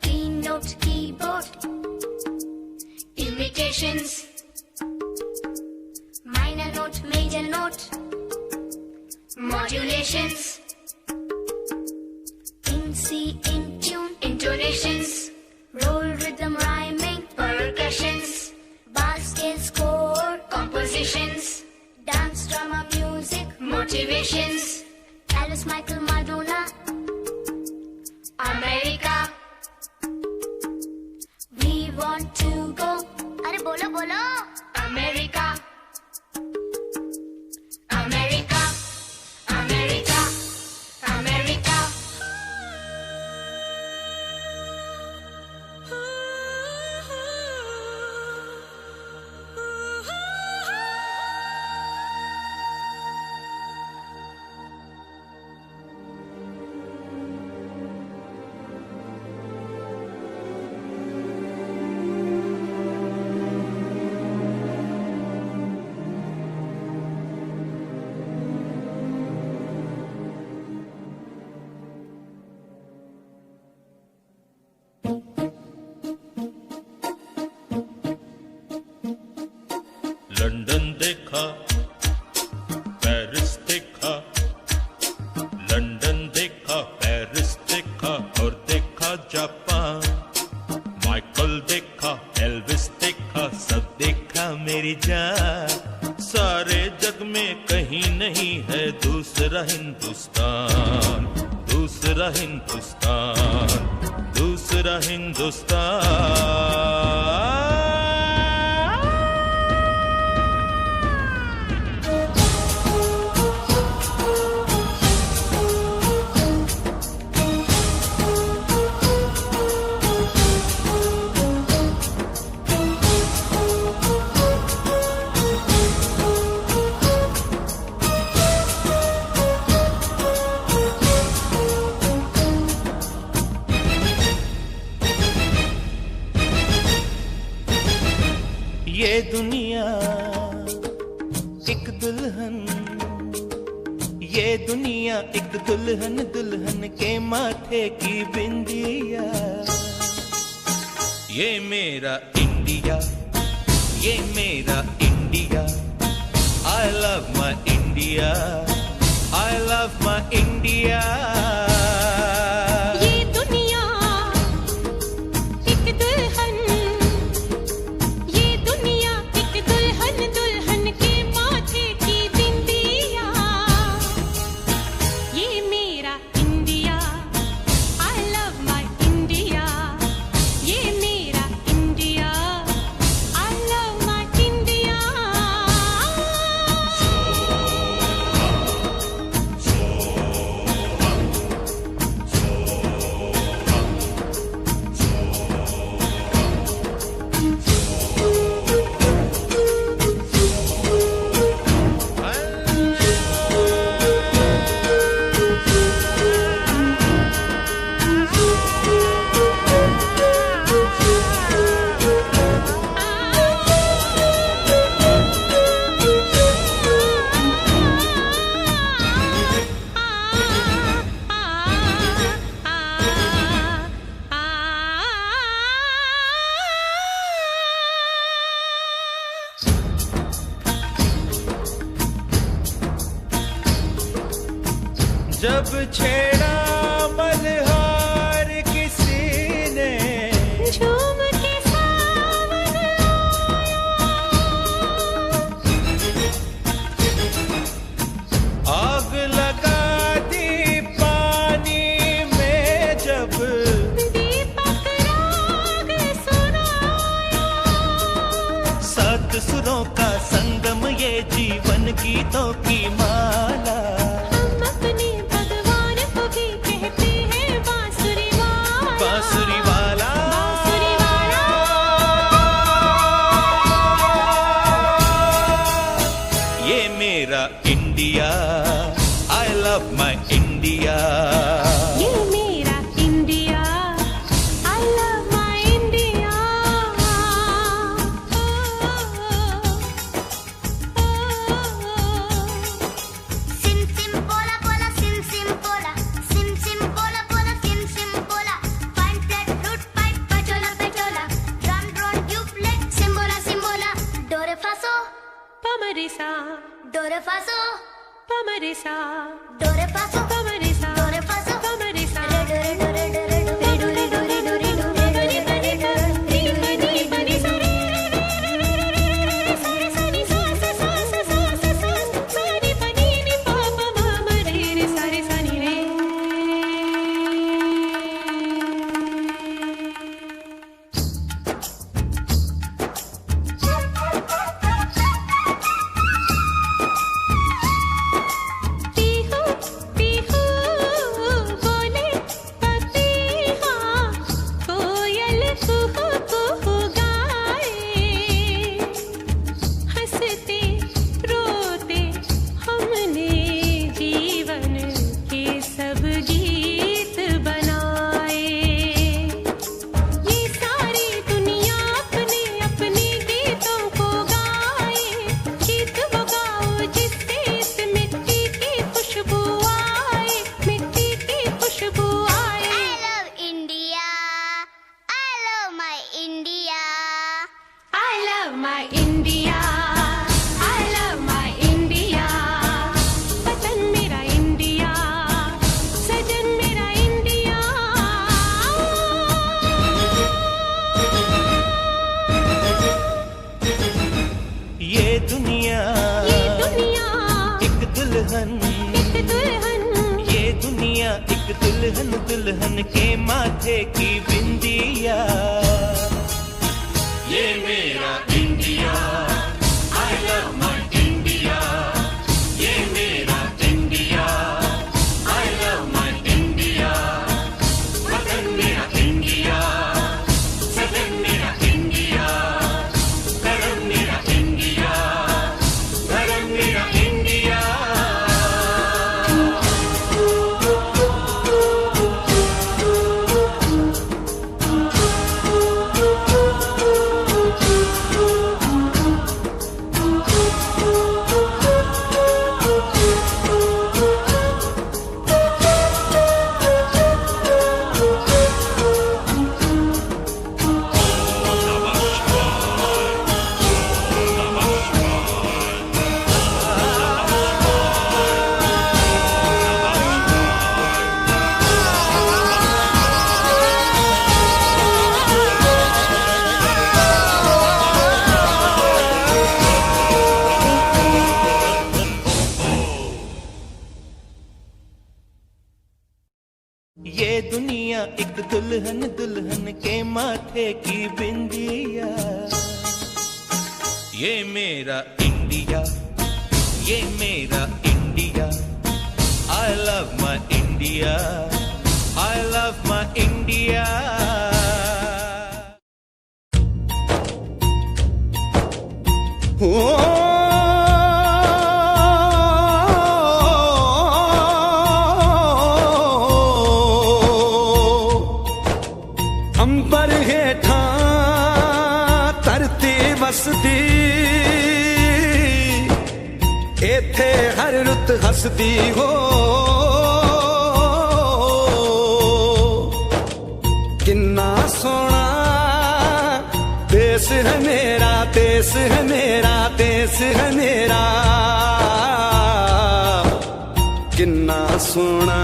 Keynote, keyboard. Imitations. Minor note, major note. Modulations. In C, in tune, intonations. Roll rhythm, rhyming, percussions. Bar scale, score, compositions. Dance, drama, music, motivations. Alice, Michael, Madonna. America. We want to go. Arre bolo bolo. America. America. America. America. London देखा, Paris देखा, London देखा, Paris देखा और देखा Japan. Michael देखा, Elvis देखा, सब देखा मेरी जान। सारे जग में कहीं नहीं है दूसरा हिंदुस्तान, दूसरा हिंदुस्तान, दूसरा हिंदुस्तान। ये दुनिया एक दुल्हन, ये दुनिया एक दुल्हन, दुल्हन के माथे की बिंदिया। ये मेरा इंडिया, ये मेरा India. I love my India, I love my India। ये दुनिया एक दुल्हन, ये दुनिया एक दुल्हन, दुल्हन के माथे की बिंदिया। ये मेरा India, I love my India। ये मेरा India, I love my India। जब छेड़ा मल्हार किसी ने, झूम के सावन आग लगा दी पानी में जब, दीपक राग सुनाया। सात सुरों का संगम ये जीवन गीतों की माला। हम अपने भगवान को भी कहते हैं बांसुरी वाला, बांसुरी वाला, बांसुरी वाला। ये मेरा India, I love my India। ये मेरा India, I love my India। Sim sim pola pola sim sim pola, sim sim pola pola sim sim pola. Fine flat flute pipe pachola pachola, drum drone duplex simbola simbola. Do re fa so, Pamarisa, do re fa so, pamarisa, do re fa so, pamarisa, do re fa so, pamarisa. re do re do re do re do re do re do re do re do re do re do re. Pihu Pihu बोले पपीहा, कोयल कुहू कुहू गाए। हंसते रोते हमने जीवन के सब गीत बनाए। ये सारी दुनिया अपने अपने गीतों को गाए। गीत वो गाओ जिससे इस मिट्टी की खुशबू आए, मिट्टी की खुशबू आए। I love India, I love my India. I love my India, I love my India। वतन मेरा इंडिया, सजन मेरा इंडिया। ये दुनिया, ये दुनिया एक दुल्हन, एक दुल्हन, ये दुनिया एक दुल्हन, दुल्हन के माथे की बिंदिया। ये मेरा India, I love my India। ये मेरा India, I love my India। वतन मेरा इंडिया, सजन मेरा इंडिया, धर्म मेरा इंडिया, धर्म मेरा इंडिया। ये दुनिया एक दुल्हन, दुल्हन के माथे की बिंदिया। ये मेरा इंडिया, ये मेरा India. I love my India, I love my India। अंबर हेठा धरती वसदी, एथे हर रुत हसदी हो। किन्ना सोना देश है मेरा, देश है मेरा, देश है मेरा। किन्ना सोना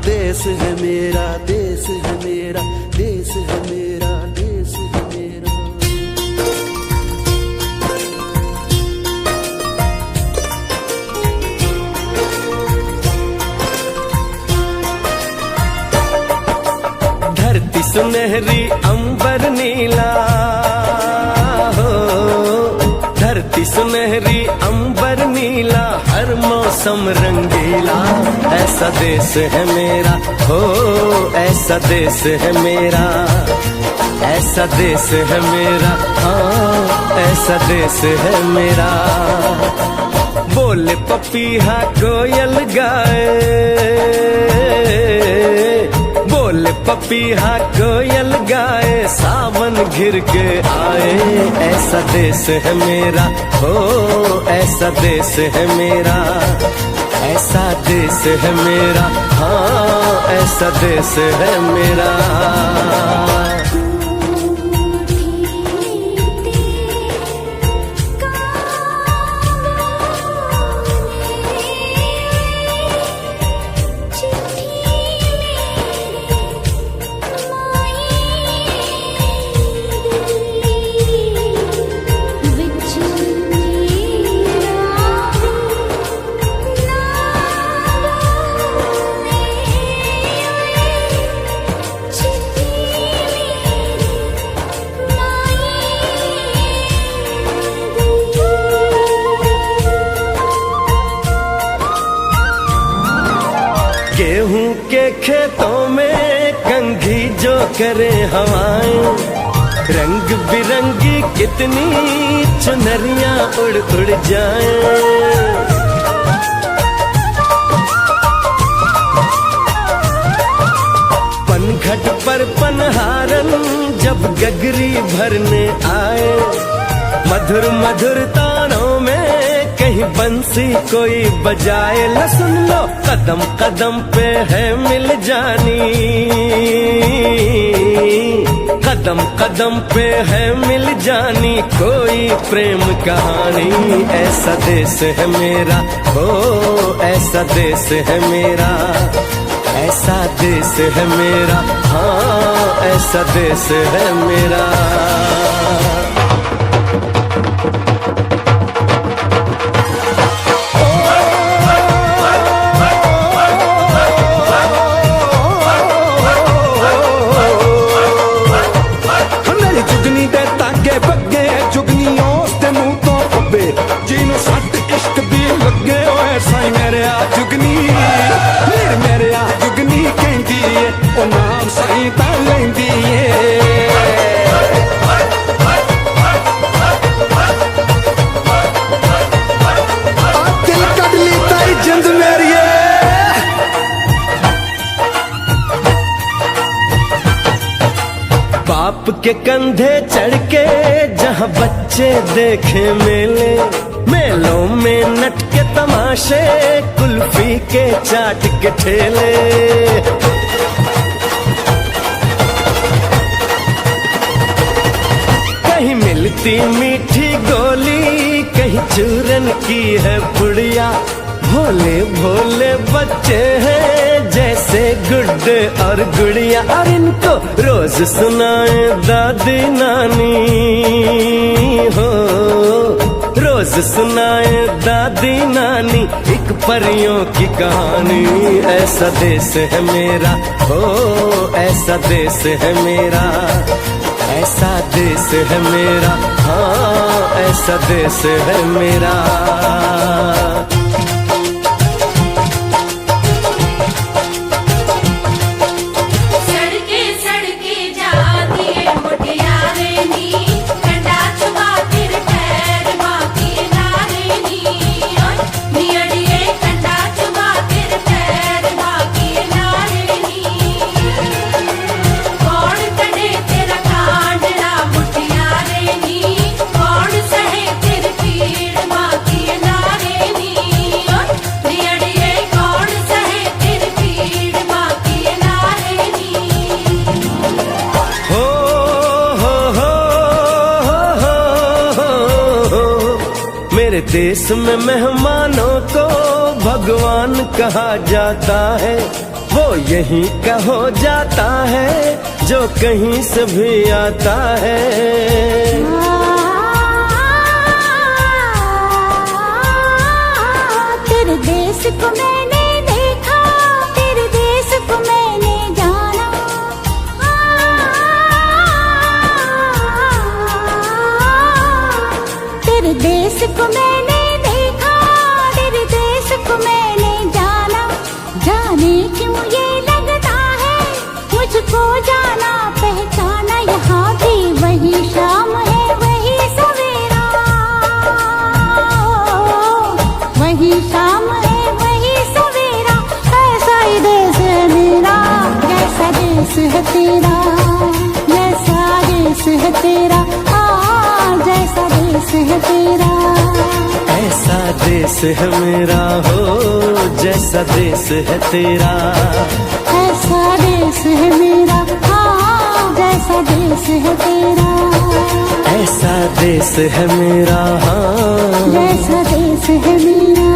देश है मेरा, देश है मेरा, देश है मेरा, देश है मेरा। धरती सुनहरी अंबर नीला हो, धरती धरती सुनहरी अंबर नीला, हर मौसम रंगीला। ऐसा देश है मेरा, हो ऐसा देश है मेरा, ऐसा देश है मेरा, हाँ ऐसा देश है मेरा। बोले पपीहा कोयल गाए, बोले पपीहा कोयल गाए, सावन घिर के आए। ऐसा देश है मेरा, हो ऐसा देश है मेरा, ऐसा देश है मेरा, हाँ ऐसा देश है मेरा। गेहूं के खेतों में कंघी जो करे हवाएं, रंग बिरंगी कितनी चुनरियां उड़ उड़ जाएं। पनघट पर पनहारन जब गगरी भरने आए, मधुर मधुर तानों में कहीं बंसी कोई बजाए। ल सुन लो कदम कदम पे है मिल जानी, कदम कदम पे है मिल जानी कोई प्रेम कहानी। ऐसा देश है मेरा, हो ऐसा देश है मेरा, ऐसा देश है मेरा, हाँ ऐसा देश है मेरा। ਜਿਹਨੂੰ ਸੱਟ ਇਸ਼ਕ ਦੀ ਲੱਗੇ ਓਏ ਸਾਈ ਮੇਰੇ ਆ ਜੁਗਨੀ, ਮੇਰੇ ਆ ਜੁਗਨੀ ਕਹਿੰਦੀ ਏ ਉਹ ਨਾਮ ਸਾਈ ਤਾਂ ਲੈਂਦੀ ਏ। ਆ ਦਿਲ ਕੱਢ ਲਈ ਤਾਈ ਜਿੰਦ ਮੇਰੀ ਏ। बाप के कंधे चढ़ के जहाँ बच्चे देखे मेले, मेलों में नट के तमाशे, कुल्फी के चाट के ठेले। कहीं मिलती मीठी गोली, कहीं चूरन की है पुड़िया। भोले भोले बच्चे हैं जैसे गुड्डे और गुड़िया, और इनको रोज सुनाए दादी नानी, हो रोज सुनाए दादी नानी एक परियों की कहानी। ऐसा देश है मेरा, हो ऐसा देश है मेरा, ऐसा देश है मेरा, हाँ ऐसा देश है मेरा। मेरे देश में मेहमानों को भगवान कहा जाता है, वो यहीं का हो जाता है जो कहीं से भी आता है। तेरे देश को मैंने देखा, तेरे देश को मैंने जाना, तेरे देश को देश है मेरा हो, जैसा देश है तेरा। ऐसा देश है मेरा, हाँ, जैसा देश है तेरा। ऐसा देश है मेरा, हाँ, जैसा देश है मेरा।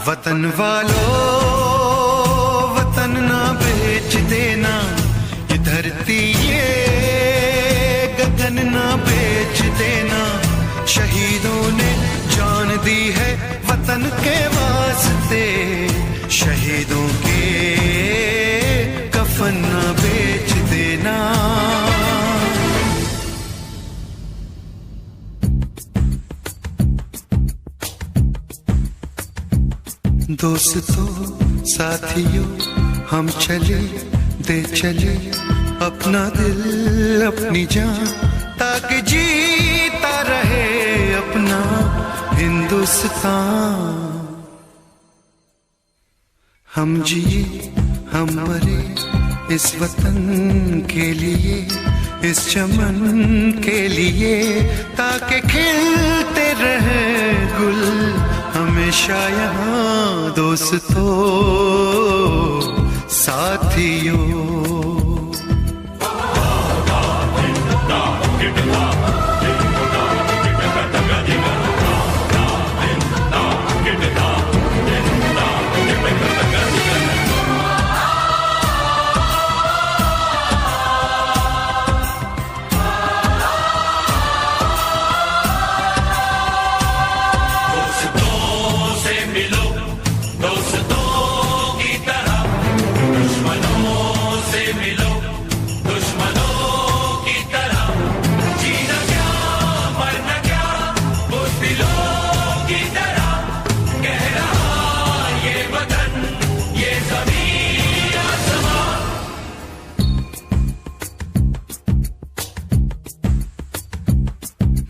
वतन वालों, वतन ना बेच देना, ये धरती ये गगन ना बेच देना। शहीदों ने जान दी है वतन के वास्ते, शहीदों के कफन ना बेच देना। दोस्तों साथियों हम चले दे चले अपना दिल अपनी जान, ताकि जीता रहे अपना हिंदुस्तान। हम जिए हम मरे इस वतन के लिए, इस चमन के लिए, ताकि खिलते रहे गुल हमेशा यहाँ। दोस्तों साथियों,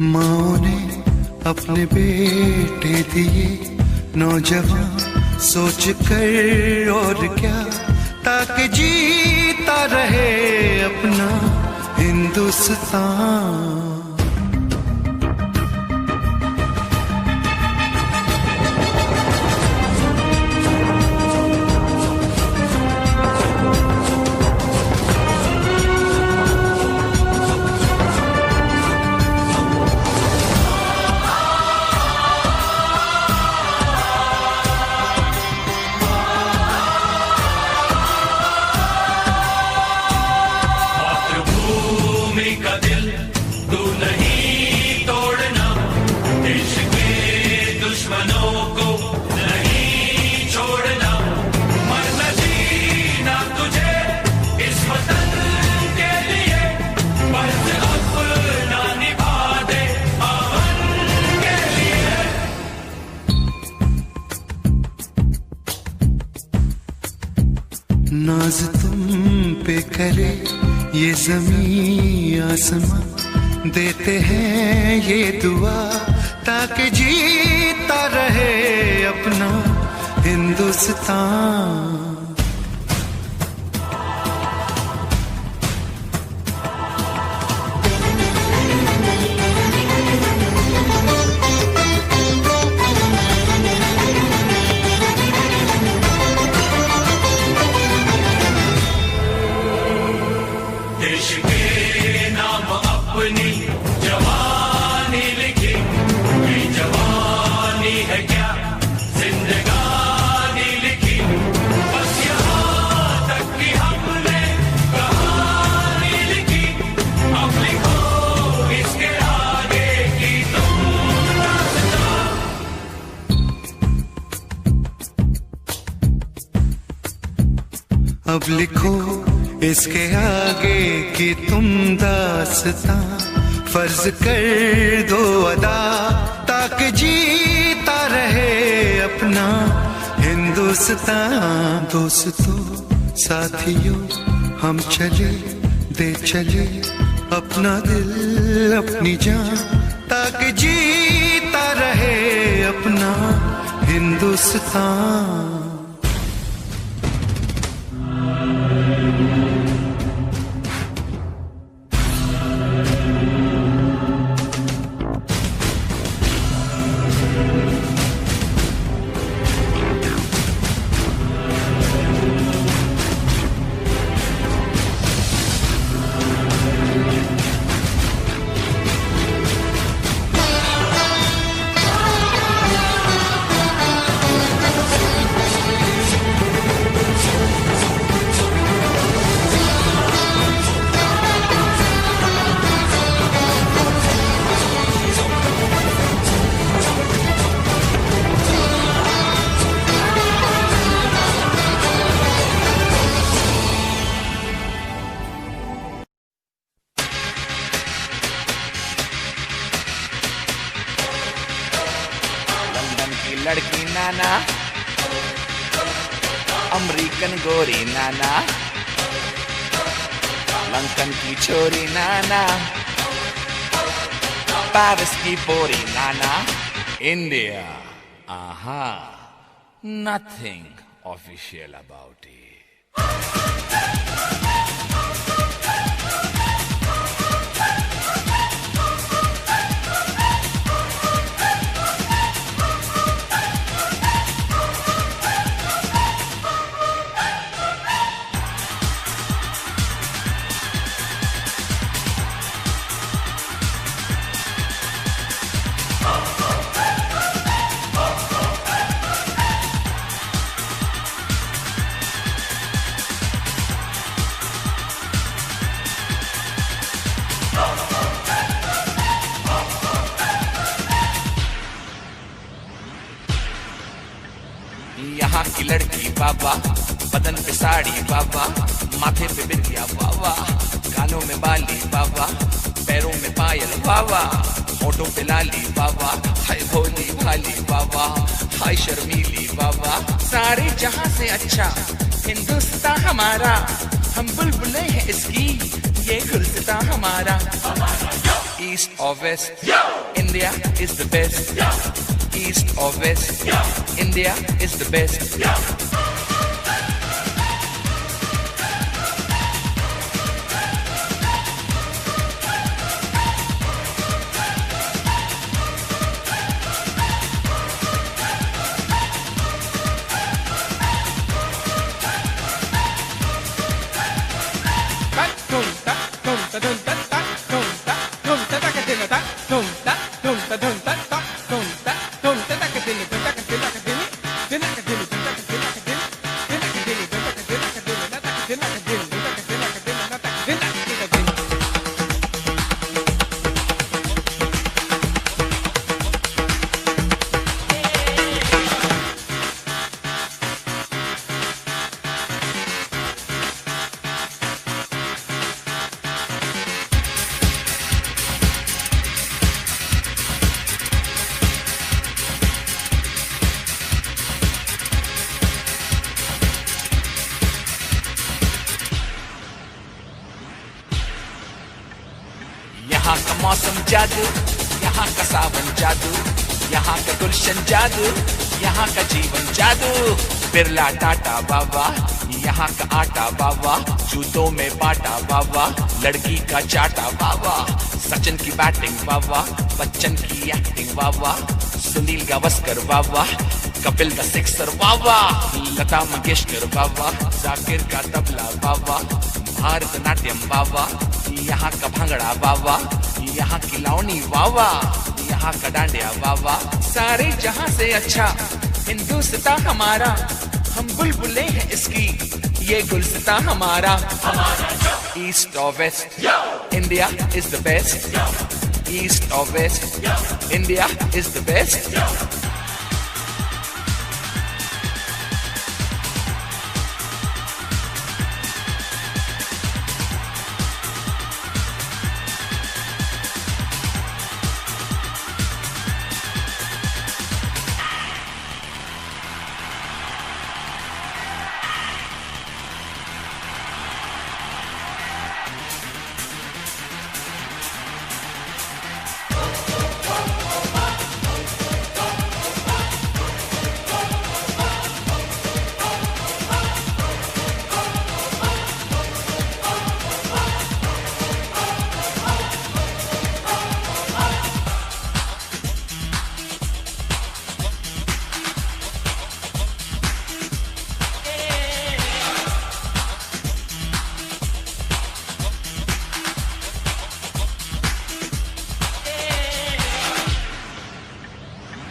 माँ ने अपने बेटे दिए नौजवान सोच कर और क्या, ताकि जीता रहे अपना हिंदुस्तान। नाज तुम पे करे ये ज़मीं आसमां, देते हैं ये दुआ ताकि जीता रहे अपना हिंदुस्तान। देश के नाम अपनी जवानी लिखी, ये जवानी है क्या जिंदगानी लिखी, बस यहाँ तक कि हमने कहानी लिखी, अब लिखो इसके आगे की तुम दास्तां। अब लिखो इसके आगे की तुम दास्तां, फर्ज कर दो अदा ताकि जीता रहे अपना हिंदुस्तान। दोस्तों साथियों हम चले दे चले अपना दिल अपनी जान, ताकि जीता रहे अपना हिंदुस्तान। लड़की नाना, अमेरिकन गोरी नाना, लंदन की छोरी नाना, पेरिस की पोरी नाना, इंडिया, आहा, nothing official about it. यहाँ की लड़की बाबा, बदन पे साड़ी बाबा, माथे पे बिंदिया बाबा, कानों में बाली बाबा, पैरों में पायल बाबा, होठों पे लाली बाबा, हाय भोली भाली बाबा, हाय शर्मीली बाबा, सारे जहां से अच्छा हिंदुस्तान हमारा, हम बुलबुलें हैं इसकी, ये गुलसितां हमारा। ईस्ट और west, India is the best. East or west, India is the best. यहाँ का मौसम जादू, यहाँ का सावन जादू, यहाँ का गुलशन जादू, यहाँ का जीवन जादू। बिरला टाटा बाबा, यहाँ का आटा बाबा, जूतों में बाटा बाबा, लड़की का चाटा बाबा, सचिन की बैटिंग बाबा, बच्चन की एक्टिंग बाबा, सुनील गावस्कर बाबा, कपिल द सिक्सर बाबा, लता मंगेशकर बाबा, जाकिर का तबला बाबा, भारतनाट्यम वावा, यहाँ का भंगड़ा वावा, यहाँ की लावनी वावा, यहाँ का डांडिया वावा। सारे जहाँ से अच्छा हिंदुस्तान हमारा, हम बुलबुले हैं इसकी, ये गुलस्तान हमारा। ईस्ट और west, India is the best. East और west, India is the best.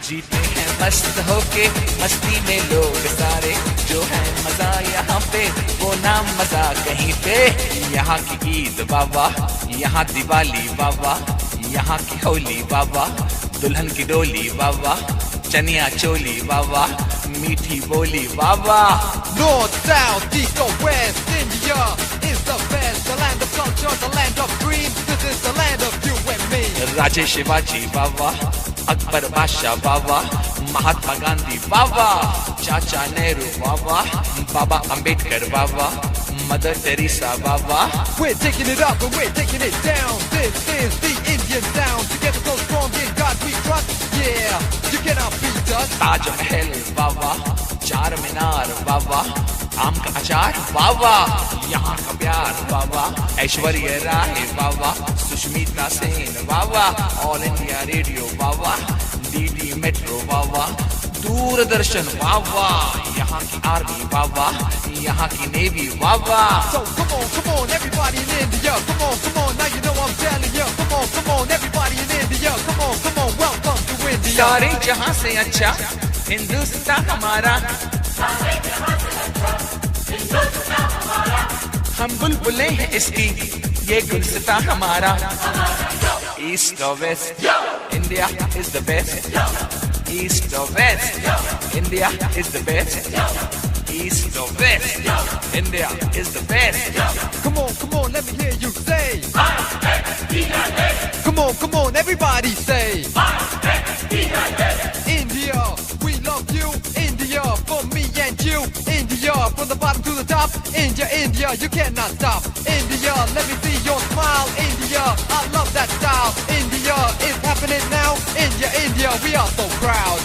जीते हैं मस्त होके मस्ती में लोग सारे, जो है मजा यहाँ पे वो नाम मजा कहीं पे। यहाँ की ईद वावा, यहाँ दिवाली वावा, यहाँ की होली वावा, दुल्हन की डोली वावा, चनिया चोली वावा, मीठी बोली वावा। North, south, east or west, India is the best. The land of culture, the land of dreams. This is the land of you and me. राजे शिवाजी वावा, अकबर बादशाह वावा, महात्मा गांधी वावा, चाचा नेहरू वावा, बाबा अंबेडकर वावा, मदर टेरेसा वावा। We're taking it up and we're taking it down. This is the Indian sound. Together so strong in God we trust. Yeah, you cannot beat us. Taj Mahal वावा, चार मीनार वावा, आम का अचार वावा, यहाँ का प्यार वावा, ऐश्वर्या राय वावा, सुष्मिता सेन वावा, ऑल इंडिया रेडियो वावा, डीडी मेट्रो वावा, दूरदर्शन वावा, यहाँ की आर्मी वावा, यहाँ की नेवी वावा। So come on, everybody in India. Come on, now you know I'm telling you. Come on, everybody in India. Come on, welcome to India. सारे जहाँ से अच्छा हिंदुस्तान हमारा, हम बुलबुले हैं इसकी, ये गुलस्तान हमारा। ईस्ट और west, India is the best. East और west, India is the best. East or west, India is the best. Come on, let me hear you say. Come on, everybody say. India, we love you. India, for me and you. India, from the bottom to the top. India, you cannot stop. India, let me see your smile. India, I love that style. India, it's happening now. India, we are so proud.